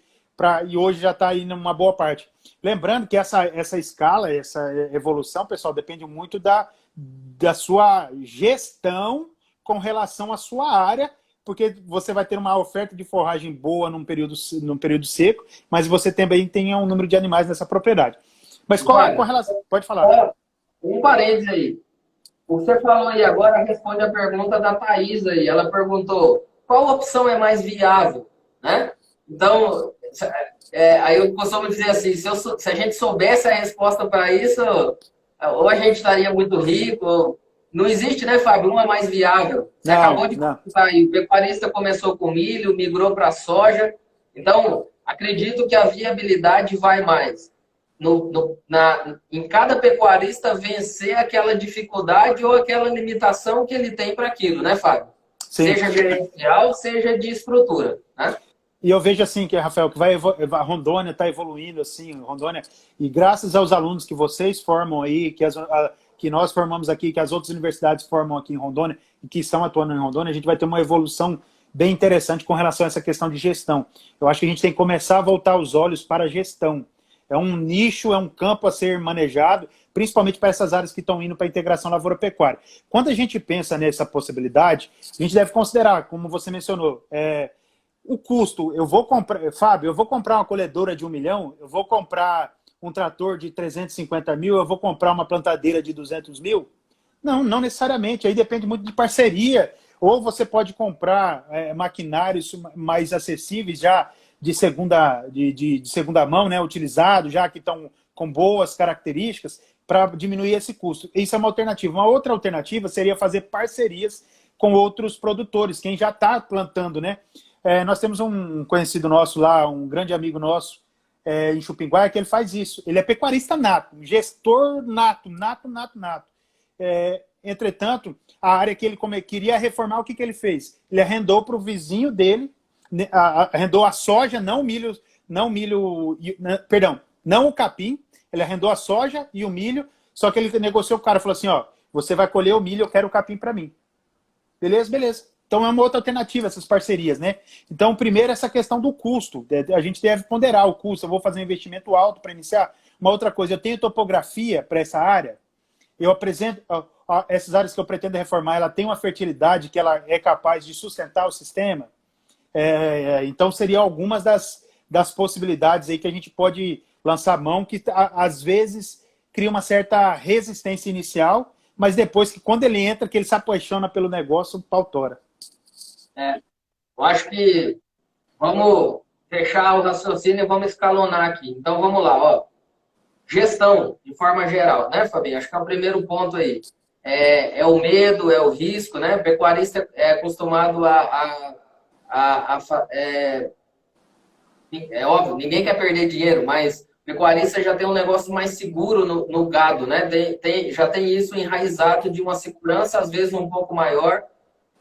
e hoje já está aí numa boa parte. Lembrando que essa escala, essa evolução, pessoal, depende muito da sua gestão com relação à sua área, porque você vai ter uma oferta de forragem boa num período seco, mas você também tem um número de animais nessa propriedade. Mas com relação... Pode falar. Um parênteses aí. O que você falou aí agora responde a pergunta da Thaís aí. Ela perguntou qual opção é mais viável, né? Então, aí eu costumo dizer assim, se a gente soubesse a resposta para isso, ou a gente estaria muito rico. Não existe, né, Fábio? Uma mais viável. Você acabou de comentar aí. O pecuarista começou com milho, migrou para soja. Então, acredito que a viabilidade vai mais em cada pecuarista vencer aquela dificuldade ou aquela limitação que ele tem para aquilo, né, Fábio? Sim. Seja gerencial, seja de estrutura, né? E eu vejo assim, Rafael, que a Rondônia está evoluindo assim, Rondônia, e graças aos alunos que vocês formam aí, que nós formamos aqui, que as outras universidades formam aqui em Rondônia, e que estão atuando em Rondônia, a gente vai ter uma evolução bem interessante com relação a essa questão de gestão. Eu acho que a gente tem que começar a voltar os olhos para a gestão. É um nicho, é um campo a ser manejado, principalmente para essas áreas que estão indo para a integração lavoura-pecuária. Quando a gente pensa nessa possibilidade, a gente deve considerar, como você mencionou, o custo. Fábio, eu vou comprar uma colhedora de 1 milhão, eu vou comprar um trator de 350 mil, eu vou comprar uma plantadeira de 200 mil? Não necessariamente. Aí depende muito de parceria. Ou você pode comprar maquinários mais acessíveis já de segunda mão, né, utilizados, já que estão com boas características, para diminuir esse custo. Isso é uma alternativa. Uma outra alternativa seria fazer parcerias com outros produtores, quem já está plantando, né? Nós temos um conhecido nosso lá, um grande amigo nosso, em Chupinguá, que ele faz isso. Ele é pecuarista nato, gestor nato. Entretanto, a área que ele queria reformar, o que ele fez? Ele arrendou para o vizinho dele, arrendou a soja, não o capim, ele arrendou a soja e o milho, só que ele negociou com o cara, falou assim, ó, você vai colher o milho, eu quero o capim para mim. Beleza. Então é uma outra alternativa, essas parcerias, né? Então, primeiro, essa questão do custo. A gente deve ponderar o custo. Eu vou fazer um investimento alto para iniciar. Uma outra coisa, eu tenho topografia para essa área. Eu apresento... Essas áreas que eu pretendo reformar, ela tem uma fertilidade que ela é capaz de sustentar o sistema. Então, seriam algumas das possibilidades aí que a gente pode lançar mão, que às vezes cria uma certa resistência inicial, mas depois, que quando ele entra, que ele se apaixona pelo negócio, o pau tora. Eu acho que vamos fechar o raciocínio e vamos escalonar aqui. Então, vamos lá, ó. Gestão, de forma geral, né, Fabinho? Acho que é o primeiro ponto aí. É o medo, é o risco, né? O pecuarista é acostumado é óbvio, ninguém quer perder dinheiro, mas o pecuarista já tem um negócio mais seguro no gado, né? Já tem isso enraizado de uma segurança, às vezes, um pouco maior.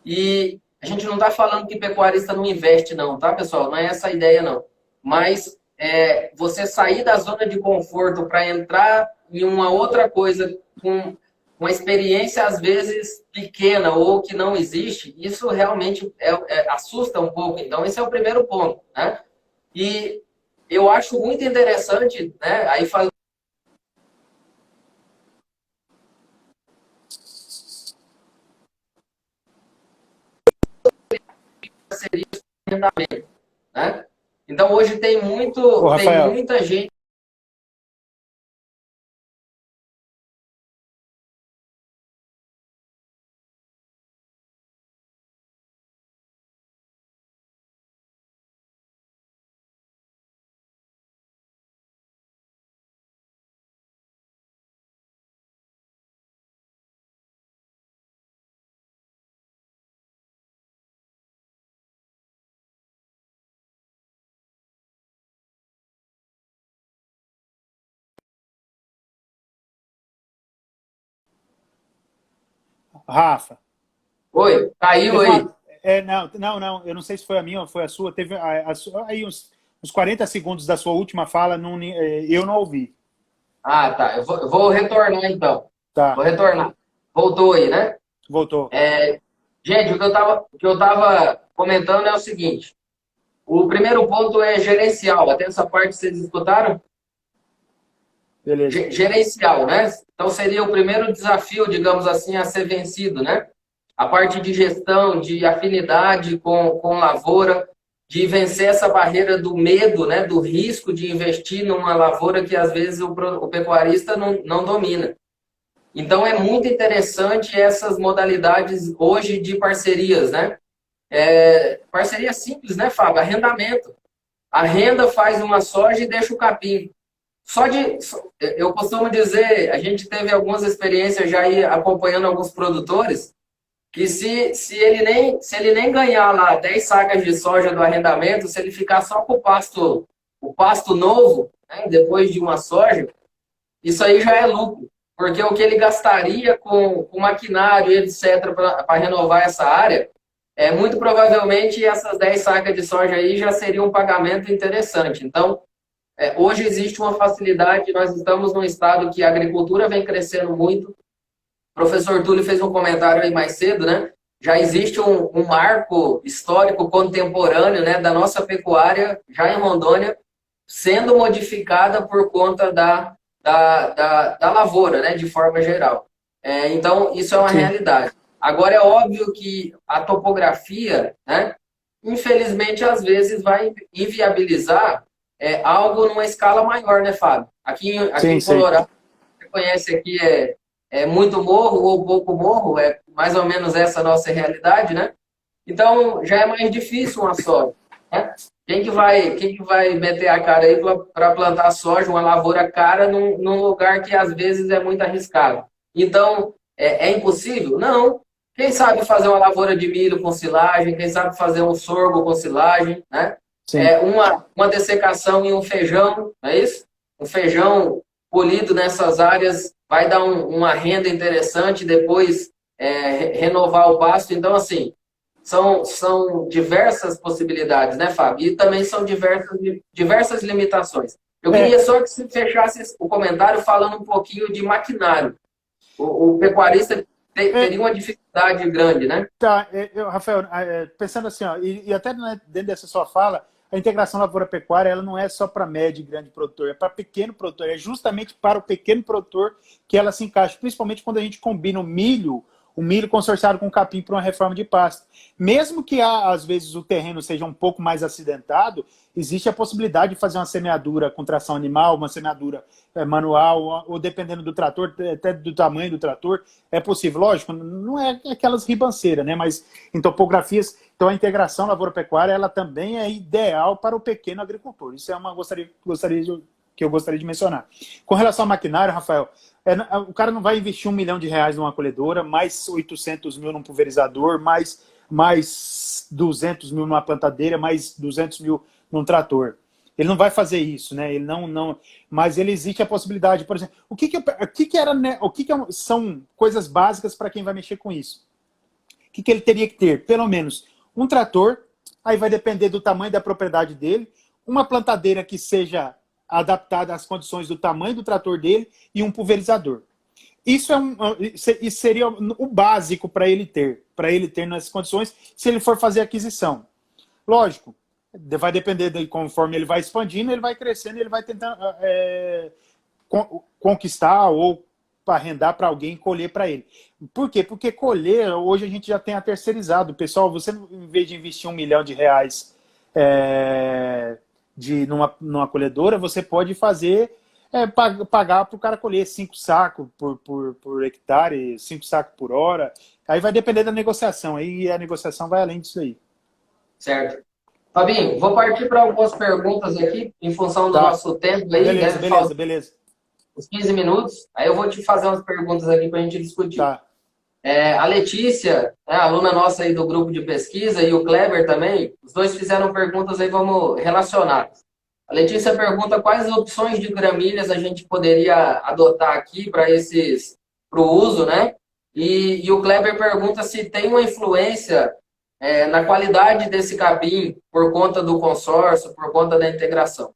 E a gente não está falando que pecuarista não investe, não, tá, pessoal? Não é essa a ideia, não. Mas você sair da zona de conforto para entrar em uma outra coisa com uma experiência, às vezes, pequena ou que não existe, isso realmente assusta um pouco. Então, esse é o primeiro ponto, né? E eu acho muito interessante, né? Aí faz parceria com arrendamento, né? Então, hoje tem muita gente Rafa. Oi, caiu aí. Não, eu não sei se foi a minha ou foi a sua. Teve aí uns 40 segundos da sua última fala, eu não ouvi. Ah, tá. Eu vou retornar então. Vou Tá, retornar. Voltou aí, né? voltou. Gente, o que eu tava comentando é o seguinte. O primeiro ponto é gerencial. Até essa parte vocês escutaram? Beleza. Gerencial, né? Então seria o primeiro desafio, digamos assim, a ser vencido, né? A parte de gestão, de afinidade com lavoura, de vencer essa barreira do medo, né? Do risco de investir numa lavoura que às vezes o pecuarista não domina. Então é muito interessante essas modalidades hoje de parcerias, né? Parceria simples, né, Fábio? Arrendamento. A renda faz uma soja e deixa o capim. Eu costumo dizer, a gente teve algumas experiências já aí acompanhando alguns produtores, que se ele nem ganhar lá 10 sacas de soja do arrendamento, se ele ficar só com o pasto novo, né, depois de uma soja, isso aí já é lucro. Porque o que ele gastaria com maquinário e etc. para renovar essa área, muito provavelmente essas 10 sacas de soja aí já seria um pagamento interessante. Então, hoje existe uma facilidade, nós estamos num estado que a agricultura vem crescendo muito. O professor Túlio fez um comentário aí mais cedo, né? Já existe um marco histórico contemporâneo, né, da nossa pecuária, já em Rondônia, sendo modificada por conta da lavoura, né, de forma geral. Então, isso é uma Sim. realidade. Agora, é óbvio que a topografia, né, infelizmente, às vezes vai inviabilizar algo numa escala maior, né, Fábio? Aqui Sim, em sim. Colorado, você conhece aqui, muito morro ou pouco morro, é mais ou menos essa a nossa realidade, né? Então, já é mais difícil uma soja, né? Quem que vai meter a cara aí para plantar soja, uma lavoura cara, num lugar que às vezes é muito arriscado? Então, é impossível? Não. Quem sabe fazer uma lavoura de milho com silagem, quem sabe fazer um sorgo com silagem, né? Sim. Uma dessecação em um feijão, não é isso? Um feijão polido nessas áreas vai dar uma renda interessante, depois renovar o pasto. Então, assim, são diversas possibilidades, né, Fábio? E também são diversas limitações. Eu É, queria só que você fechasse o comentário falando um pouquinho de maquinário. O pecuarista é, teria uma dificuldade grande, né? tá, Rafael, pensando assim, ó, e até né, dentro dessa sua fala, a integração lavoura-pecuária ela não é só para médio e grande produtor, é para pequeno produtor, é justamente para o pequeno produtor que ela se encaixa, principalmente quando a gente combina o milho consorciado com o capim para uma reforma de pasto. Mesmo que às vezes o terreno seja um pouco mais acidentado, existe a possibilidade de fazer uma semeadura com tração animal, uma semeadura manual, ou dependendo do trator, até do tamanho do trator, é possível. Lógico, não é aquelas ribanceiras, né? Mas em topografias, então a integração lavoura-pecuária, ela também é ideal para o pequeno agricultor. Isso é uma que eu gostaria de mencionar. Com relação ao maquinário, Rafael, o cara não vai investir R$ 1 milhão numa colhedora, mais 800 mil num pulverizador, mais 200 mil numa plantadeira, mais 200 mil num trator. Ele não vai fazer isso, né? Ele não, mas ele existe a possibilidade, por exemplo, o que era, né? São coisas básicas para quem vai mexer com isso. O que ele teria que ter? Pelo menos um trator, aí vai depender do tamanho da propriedade dele, uma plantadeira que seja adaptada às condições do tamanho do trator dele e um pulverizador. Isso seria o básico para ele ter nessas condições, se ele for fazer aquisição. Lógico, vai depender de conforme ele vai expandindo, ele vai crescendo, ele vai tentando conquistar ou arrendar para alguém colher para ele. Por quê? Porque colher, hoje a gente já tem a terceirizado. Pessoal, você, em vez de investir R$ 1 milhão numa colhedora, você pode fazer pagar para o cara colher 5 sacos por hectare, 5 sacos por hora. Aí vai depender da negociação. Aí a negociação vai além disso aí. Certo. Fabinho, vou partir para algumas perguntas aqui, em função do Tá. nosso tempo aí, Beleza, deve faltar beleza. uns 15 minutos. Aí eu vou te fazer umas perguntas aqui para a gente discutir. Tá. A Letícia, aluna nossa aí do grupo de pesquisa, e o Kleber também, os dois fizeram perguntas aí, vamos relacionadas. A Letícia pergunta quais opções de gramíneas a gente poderia adotar aqui para o uso, né? E o Kleber pergunta se tem uma influência na qualidade desse capim por conta do consórcio, por conta da integração.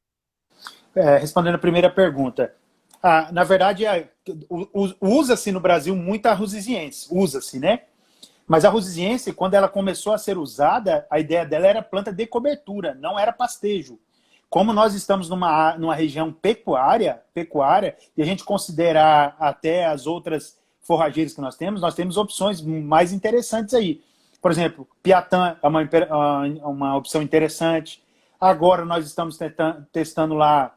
Respondendo a primeira pergunta. Na verdade, usa-se no Brasil muita rusiziense, usa-se, né? Mas a rusiziense, quando ela começou a ser usada, a ideia dela era planta de cobertura, não era pastejo. Como nós estamos numa região pecuária, e a gente considerar até as outras forrageiras que nós temos opções mais interessantes aí. Por exemplo, Piatã é uma opção interessante. Agora nós estamos testando lá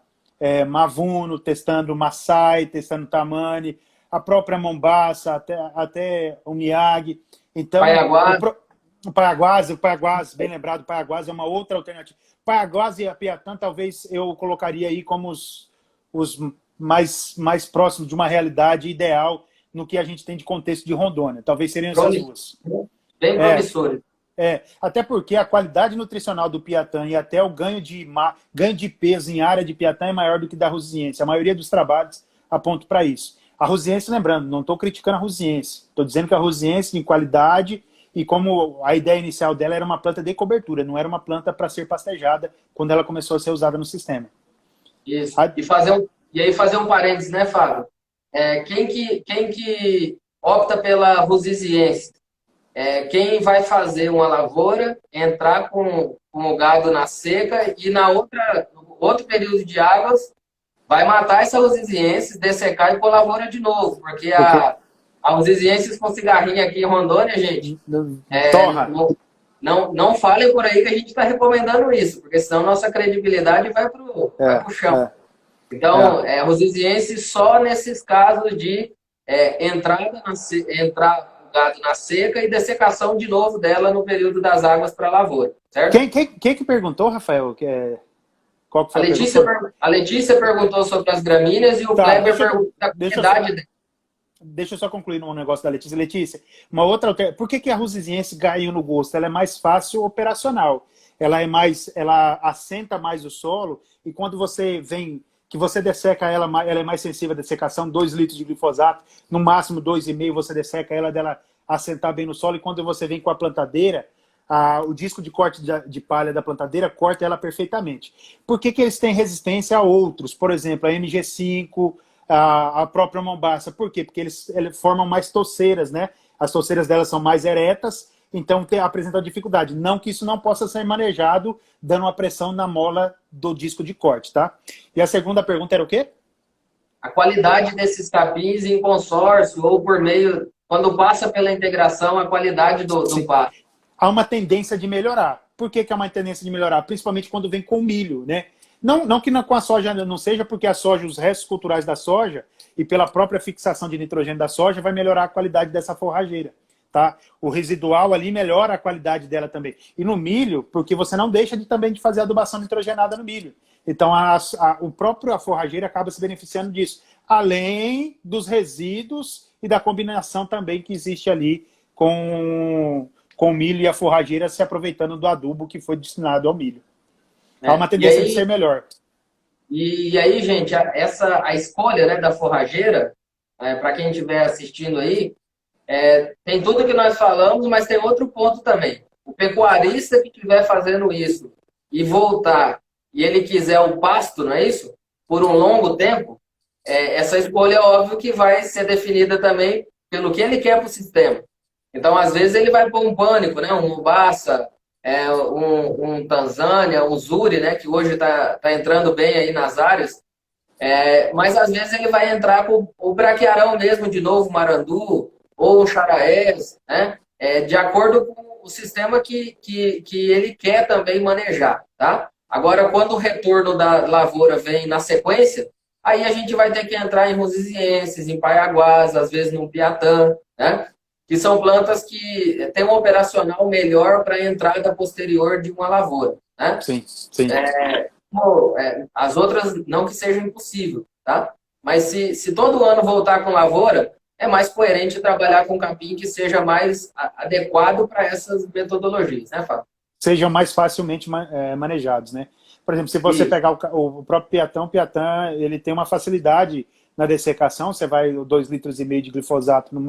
Mavuno, testando Maasai, testando Tamani, a própria Mombaça, até o Miyagi. Então, o Paiaguás, bem lembrado, o Paiaguás é uma outra alternativa. Paiaguás e a Piatã, talvez eu colocaria aí como os mais próximos de uma realidade ideal no que a gente tem de contexto de Rondônia. Talvez seriam essas duas. Bem promissores. Até porque a qualidade nutricional do Piatã e até o ganho de peso em área de Piatã é maior do que da Rusiense. A maioria dos trabalhos aponta para isso. A Rusiense, lembrando, não estou criticando a Rusiense. Estou dizendo que a Rusiense, em qualidade, e como a ideia inicial dela era uma planta de cobertura, não era uma planta para ser pastejada quando ela começou a ser usada no sistema. Isso. E aí fazer um parênteses, né, Fábio? Quem que opta pela Rusiense? Quem vai fazer uma lavoura, entrar com o gado na seca e no outro período de águas vai matar essa Rusiense, dessecar e pôr lavoura de novo. Porque a Rusiense com cigarrinho aqui em Rondônia, gente, torra. Não falem por aí que a gente está recomendando isso, porque senão nossa credibilidade vai pro chão. Então, Rusiense só nesses casos de entrar o gado na seca e dessecação de novo dela no período das águas para a lavoura, certo? Quem que perguntou, Rafael? Qual que foi a Letícia perguntou sobre as gramíneas e o Kleber perguntou da quantidade dela. Deixa eu só concluir um negócio da Letícia. Letícia, uma outra. Por que a Rusiense ganhou no gosto? Ela é mais fácil operacional. Ela assenta mais o solo e quando você que você desseca ela é mais sensível à dessecação, 2 litros de glifosato, no máximo 2,5 você desseca ela dela assentar bem no solo e quando você vem com a plantadeira, o disco de corte de palha da plantadeira corta ela perfeitamente. Por que eles têm resistência a outros? Por exemplo, a MG5, a própria Mombaça. Por quê? Porque eles formam mais toceiras, né? As toceiras delas são mais eretas, então apresenta dificuldade. Não que isso não possa ser manejado dando uma pressão na mola do disco de corte, tá? E a segunda pergunta era o quê? A qualidade desses capins em consórcio ou por meio... Quando passa pela integração, a qualidade do pasto. Há uma tendência de melhorar. Por que há uma tendência de melhorar? Principalmente quando vem com milho, né? Não que com a soja não seja, porque a soja, os restos culturais da soja e pela própria fixação de nitrogênio da soja vai melhorar a qualidade dessa forrageira. Tá? O residual ali melhora a qualidade dela também. E no milho, porque você não deixa também de fazer adubação nitrogenada no milho. Então o próprio forrageiro acaba se beneficiando disso. Além dos resíduos e da combinação também que existe ali com o milho e a forrageira se aproveitando do adubo que foi destinado ao milho. Há uma tendência de ser melhor. E aí, gente, a escolha, né, da forrageira, para quem estiver assistindo aí, tem tudo que nós falamos, mas tem outro ponto também. O pecuarista que estiver fazendo isso e voltar, e ele quiser o pasto, não é isso? Por um longo tempo, essa escolha é óbvio que vai ser definida também pelo que ele quer para o sistema. Então, às vezes, ele vai pôr um pânico, né? Um Mombaça, um Tanzânia, um Zuri, né? Que hoje está entrando bem aí nas áreas. Mas, às vezes, ele vai entrar com o braquiarão mesmo, de novo, Marandu, ou um Charaés, né? De acordo com o sistema que ele quer também manejar, tá? Agora, quando o retorno da lavoura vem na sequência, aí a gente vai ter que entrar em Rusienses, em Paiaguás, às vezes no Piatã, né? Que são plantas que têm um operacional melhor para a entrada posterior de uma lavoura, né? Sim. As outras, não que seja impossível, tá? Mas se todo ano voltar com lavoura, é mais coerente trabalhar com capim que seja mais adequado para essas metodologias, né, Fábio? Sejam mais facilmente manejados, né? Por exemplo, se você pegar o próprio Piatã, ele tem uma facilidade na dessecação, você vai 2,5 litros de glifosato no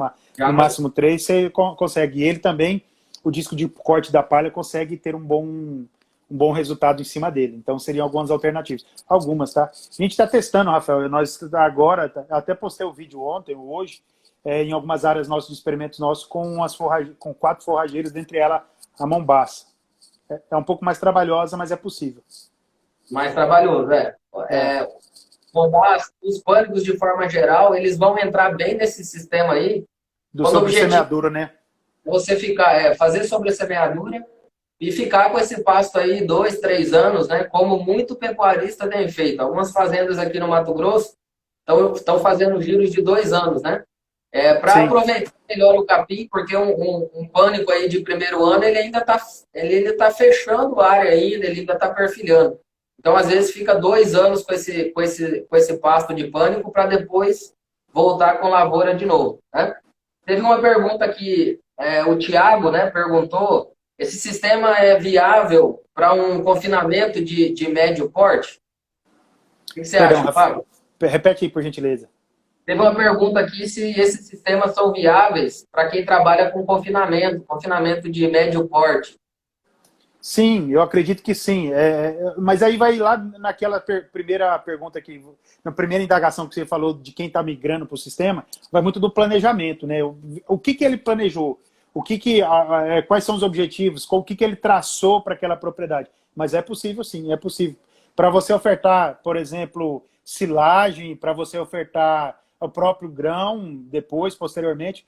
máximo 3, você consegue. E ele também, o disco de corte da palha, consegue ter um bom resultado em cima dele. Então, seriam algumas alternativas. Algumas, tá? A gente está testando, Rafael. Nós agora, até postei o vídeo ontem ou hoje, em algumas áreas nossos de experimentos nossos, com 4 forrageiras, dentre elas a Mombaça. É um pouco mais trabalhosa, mas é possível. Mais trabalhoso, os pânicos, de forma geral, eles vão entrar bem nesse sistema aí. Do sobre-semeadura, né? Você fazer sobre-semeadura e ficar com esse pasto aí 2, 3 anos, né? Como muito pecuarista tem feito. Algumas fazendas aqui no Mato Grosso estão fazendo giros de 2 anos, né? Para aproveitar melhor o capim, porque um pânico aí de primeiro ano, ele ainda tá fechando a área ainda, ele ainda está perfilhando. Então, às vezes, fica 2 anos com esse pasto de pânico para depois voltar com lavoura de novo, né? Teve uma pergunta que o Thiago, né, perguntou: esse sistema é viável para um confinamento de médio porte? O que você acha, Fábio? Repete aí, por gentileza. Teve uma pergunta aqui se esses sistemas são viáveis para quem trabalha com confinamento de médio porte. Sim, eu acredito que sim. Mas aí vai lá naquela primeira pergunta aqui, na primeira indagação que você falou de quem está migrando para o sistema, vai muito do planejamento, né? O que ele planejou? Quais são os objetivos? O que ele traçou para aquela propriedade? Mas é possível, sim, é possível. Para você ofertar, por exemplo, silagem, para você ofertar o próprio grão, depois, posteriormente.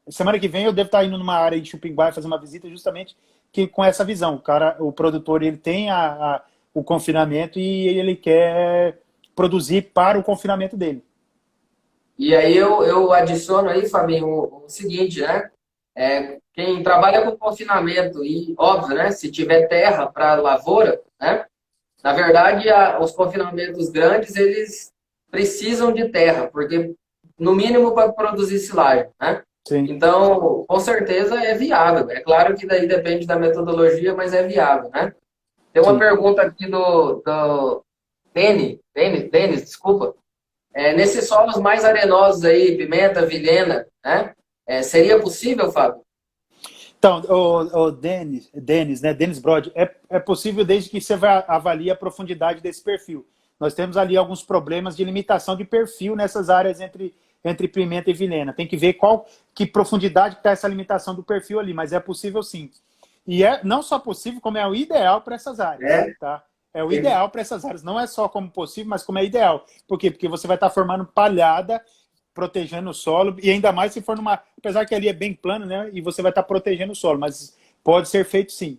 Semana que vem eu devo estar indo numa área de Chupinguá fazer uma visita justamente com essa visão. O produtor, ele tem o confinamento e ele quer produzir para o confinamento dele. E aí eu adiciono aí, Fabinho, o seguinte, né? Quem trabalha com confinamento e, óbvio, né? Se tiver terra para lavoura, né? Na verdade, os confinamentos grandes, eles precisam de terra, porque, no mínimo, para produzir silagem, né? Sim. Então, com certeza é viável. É claro que daí depende da metodologia, mas é viável, né? Tem uma pergunta aqui do Denis, desculpa. Nesses solos mais arenosos aí, Pimenta, Vilhena, né? Seria possível, Fábio? Então, o Denis, né? Denis Brod, é possível desde que você avalie a profundidade desse perfil. Nós temos ali alguns problemas de limitação de perfil nessas áreas entre Pimenta e Vilhena. Tem que ver que profundidade está essa limitação do perfil ali, mas é possível sim. E é não só possível, como é o ideal para essas áreas. Tá? É o ideal para essas áreas. Não é só como possível, mas como é ideal. Por quê? Porque você vai estar formando palhada, protegendo o solo, e ainda mais se for numa... Apesar que ali é bem plano, né? E você vai estar protegendo o solo, mas pode ser feito sim.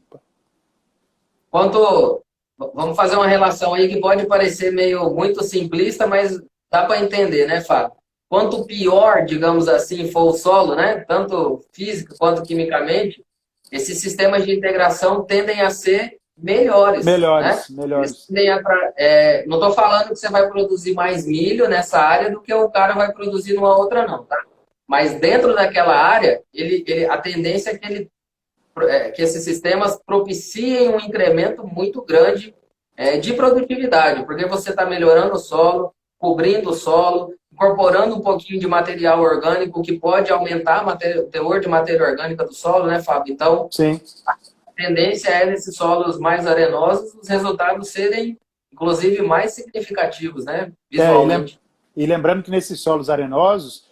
Vamos fazer uma relação aí que pode parecer muito simplista, mas dá para entender, né, Fábio? Quanto pior, digamos assim, for o solo, né? Tanto física quanto quimicamente, esses sistemas de integração tendem a ser melhores. Melhores. Não estou falando que você vai produzir mais milho nessa área do que o cara vai produzir numa outra, não, tá? Mas dentro daquela área, a tendência é que esses sistemas propiciem um incremento muito grande de produtividade, porque você está melhorando o solo, cobrindo o solo, incorporando um pouquinho de material orgânico que pode aumentar o teor de matéria orgânica do solo, né, Fábio? Então, sim. A tendência é, nesses solos mais arenosos, os resultados serem, inclusive, mais significativos, né, visualmente. E lembrando que nesses solos arenosos,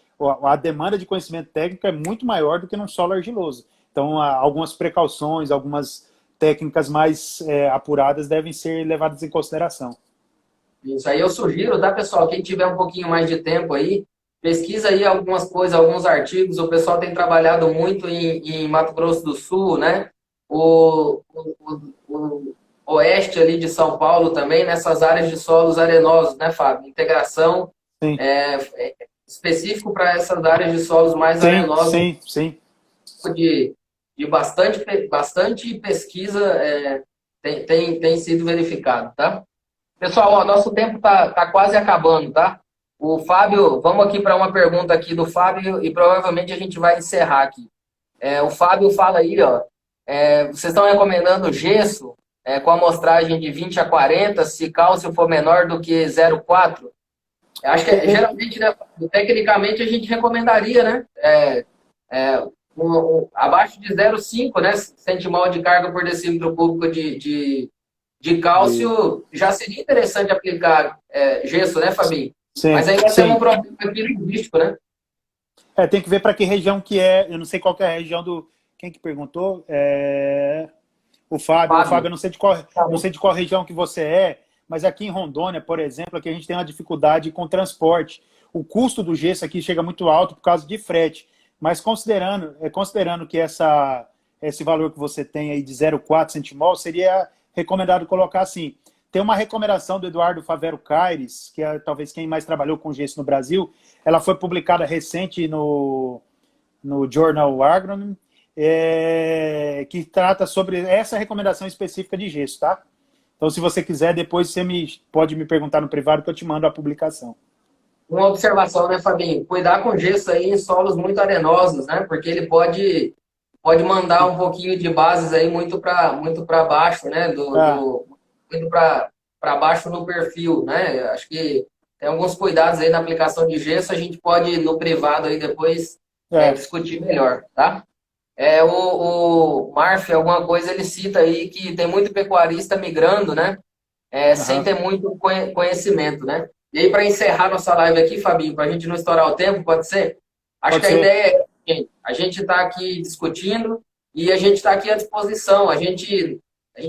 a demanda de conhecimento técnico é muito maior do que num solo argiloso. Então, algumas precauções, algumas técnicas mais apuradas devem ser levadas em consideração. Isso aí eu sugiro, tá, pessoal? Quem tiver um pouquinho mais de tempo aí, pesquisa aí algumas coisas, alguns artigos. O pessoal tem trabalhado muito em Mato Grosso do Sul, né? O oeste ali de São Paulo também, nessas áreas de solos arenosos, né, Fábio? Integração específico para essas áreas de solos mais arenosos. Sim. De bastante pesquisa tem sido verificado, tá? Pessoal, nosso tempo tá quase acabando, tá? O Fábio, vamos aqui para uma pergunta aqui do Fábio e provavelmente a gente vai encerrar aqui. O Fábio fala aí, ó, vocês estão recomendando gesso com amostragem de 20 a 40, se cálcio for menor do que 0,4? acho que geralmente, né, tecnicamente, a gente recomendaria, né? Abaixo de 0,5, né? Centimol de carga por decímetro cúbico de cálcio, já seria interessante aplicar gesso, né, Fabinho? Mas Sim, aí nós temos um sim. problema aqui linguístico, né? Tem que ver para que região que é. Eu não sei qual que é a região do. Quem que perguntou? O Fábio. O Fábio, Fábio, eu não sei de qual, tá não bom. sei de qual região que você é, mas aqui em Rondônia, por exemplo, aqui a gente tem uma dificuldade com transporte. O custo do gesso aqui chega muito alto por causa de frete. Mas considerando que esse valor que você tem aí de 0,4 centimol, seria recomendado colocar assim. Tem uma recomendação do Eduardo Favero Caires, que é talvez quem mais trabalhou com gesso no Brasil. Ela foi publicada recente no Journal Agronomy, que trata sobre essa recomendação específica de gesso, tá? Então, se você quiser, depois você pode me perguntar no privado que eu te mando a publicação. Uma observação, né, Fabinho? Cuidar com gesso aí em solos muito arenosos, né? Porque ele pode mandar um pouquinho de bases aí muito para baixo, né? Ah, Muito para baixo no perfil, né? Acho que tem alguns cuidados aí na aplicação de gesso, a gente pode no privado aí depois é, discutir melhor, tá? O Marf, alguma coisa, ele cita aí que tem muito pecuarista migrando, né? Sem aham, ter muito conhecimento, né? E aí, para encerrar nossa live aqui, Fabinho, para a gente não estourar o tempo, pode ser? Acho que pode a ser. ideia é, gente, a gente está aqui discutindo e a gente está aqui à disposição. A gente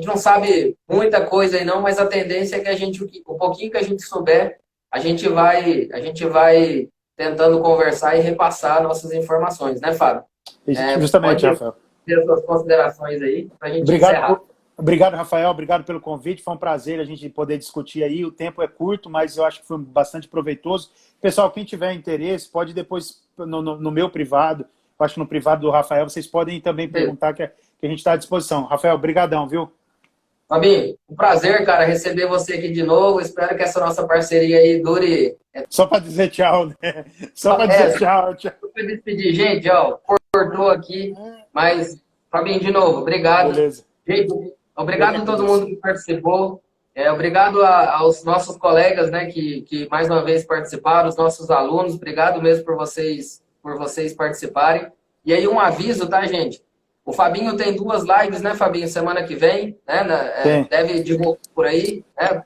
não sabe muita coisa aí não, mas a tendência é que o pouquinho que a gente souber, a gente vai tentando conversar e repassar nossas informações, né, Fábio? Justamente, Pode Rafael. ter as suas considerações aí para a gente Obrigado, encerrar. obrigado, Rafael. Obrigado pelo convite. Foi um prazer a gente poder discutir aí. O tempo é curto, mas eu acho que foi bastante proveitoso. Pessoal, quem tiver interesse, pode depois, no meu privado, eu acho que no privado do Rafael, vocês podem também perguntar que a gente está à disposição. Rafael, brigadão, viu? Fabinho, um prazer, cara, receber você aqui de novo. Espero que essa nossa parceria aí dure. Só para dizer tchau, né? Só para dizer Só tchau, tchau. para despedir. Gente, ó, cortou aqui, mas, Fabinho, de novo, obrigado. Beleza. Gente, Eu que obrigado a todo agradeço. mundo que participou. Obrigado aos nossos colegas, né, que mais uma vez participaram, os nossos alunos. Obrigado mesmo por vocês participarem. E aí, um aviso, tá, gente? O Fabinho tem 2 lives, né, Fabinho, semana que vem, né? Tem. Deve divulgar por aí, né?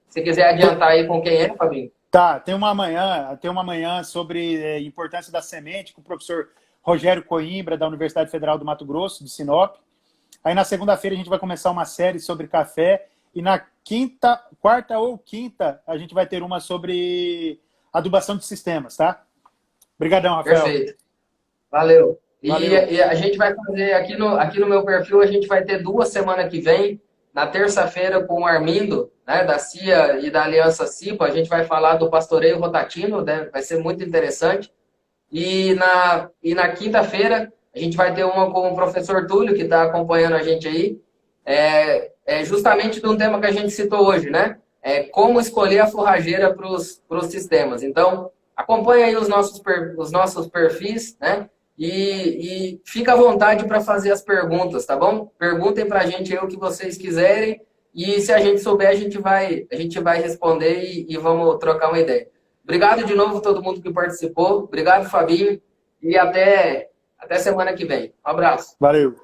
Se quiser adiantar aí com quem é, Fabinho. Tá, tem uma manhã sobre importância da semente com o professor Rogério Coimbra, da Universidade Federal do Mato Grosso, de Sinop. Aí na segunda-feira a gente vai começar uma série sobre café e na quarta ou quinta, a gente vai ter uma sobre adubação de sistemas, tá? Obrigadão, Rafael. Perfeito. Valeu. Valeu. E a gente vai fazer aqui no meu perfil, a gente vai ter 2 semana que vem, na terça-feira, com o Armindo, né, da CIA e da Aliança CIPA, a gente vai falar do pastoreio rotativo, né, vai ser muito interessante. E na quinta-feira, a gente vai ter uma com o professor Túlio, que está acompanhando a gente aí, justamente de um tema que a gente citou hoje, né? Como escolher a forrageira para os sistemas. Então, acompanhe aí os nossos perfis, né? E fica à vontade para fazer as perguntas, tá bom? Perguntem para a gente aí o que vocês quiserem e se a gente souber, a gente vai responder e vamos trocar uma ideia. Obrigado de novo a todo mundo que participou. Obrigado, Fabinho. E até semana que vem. Um abraço. Valeu.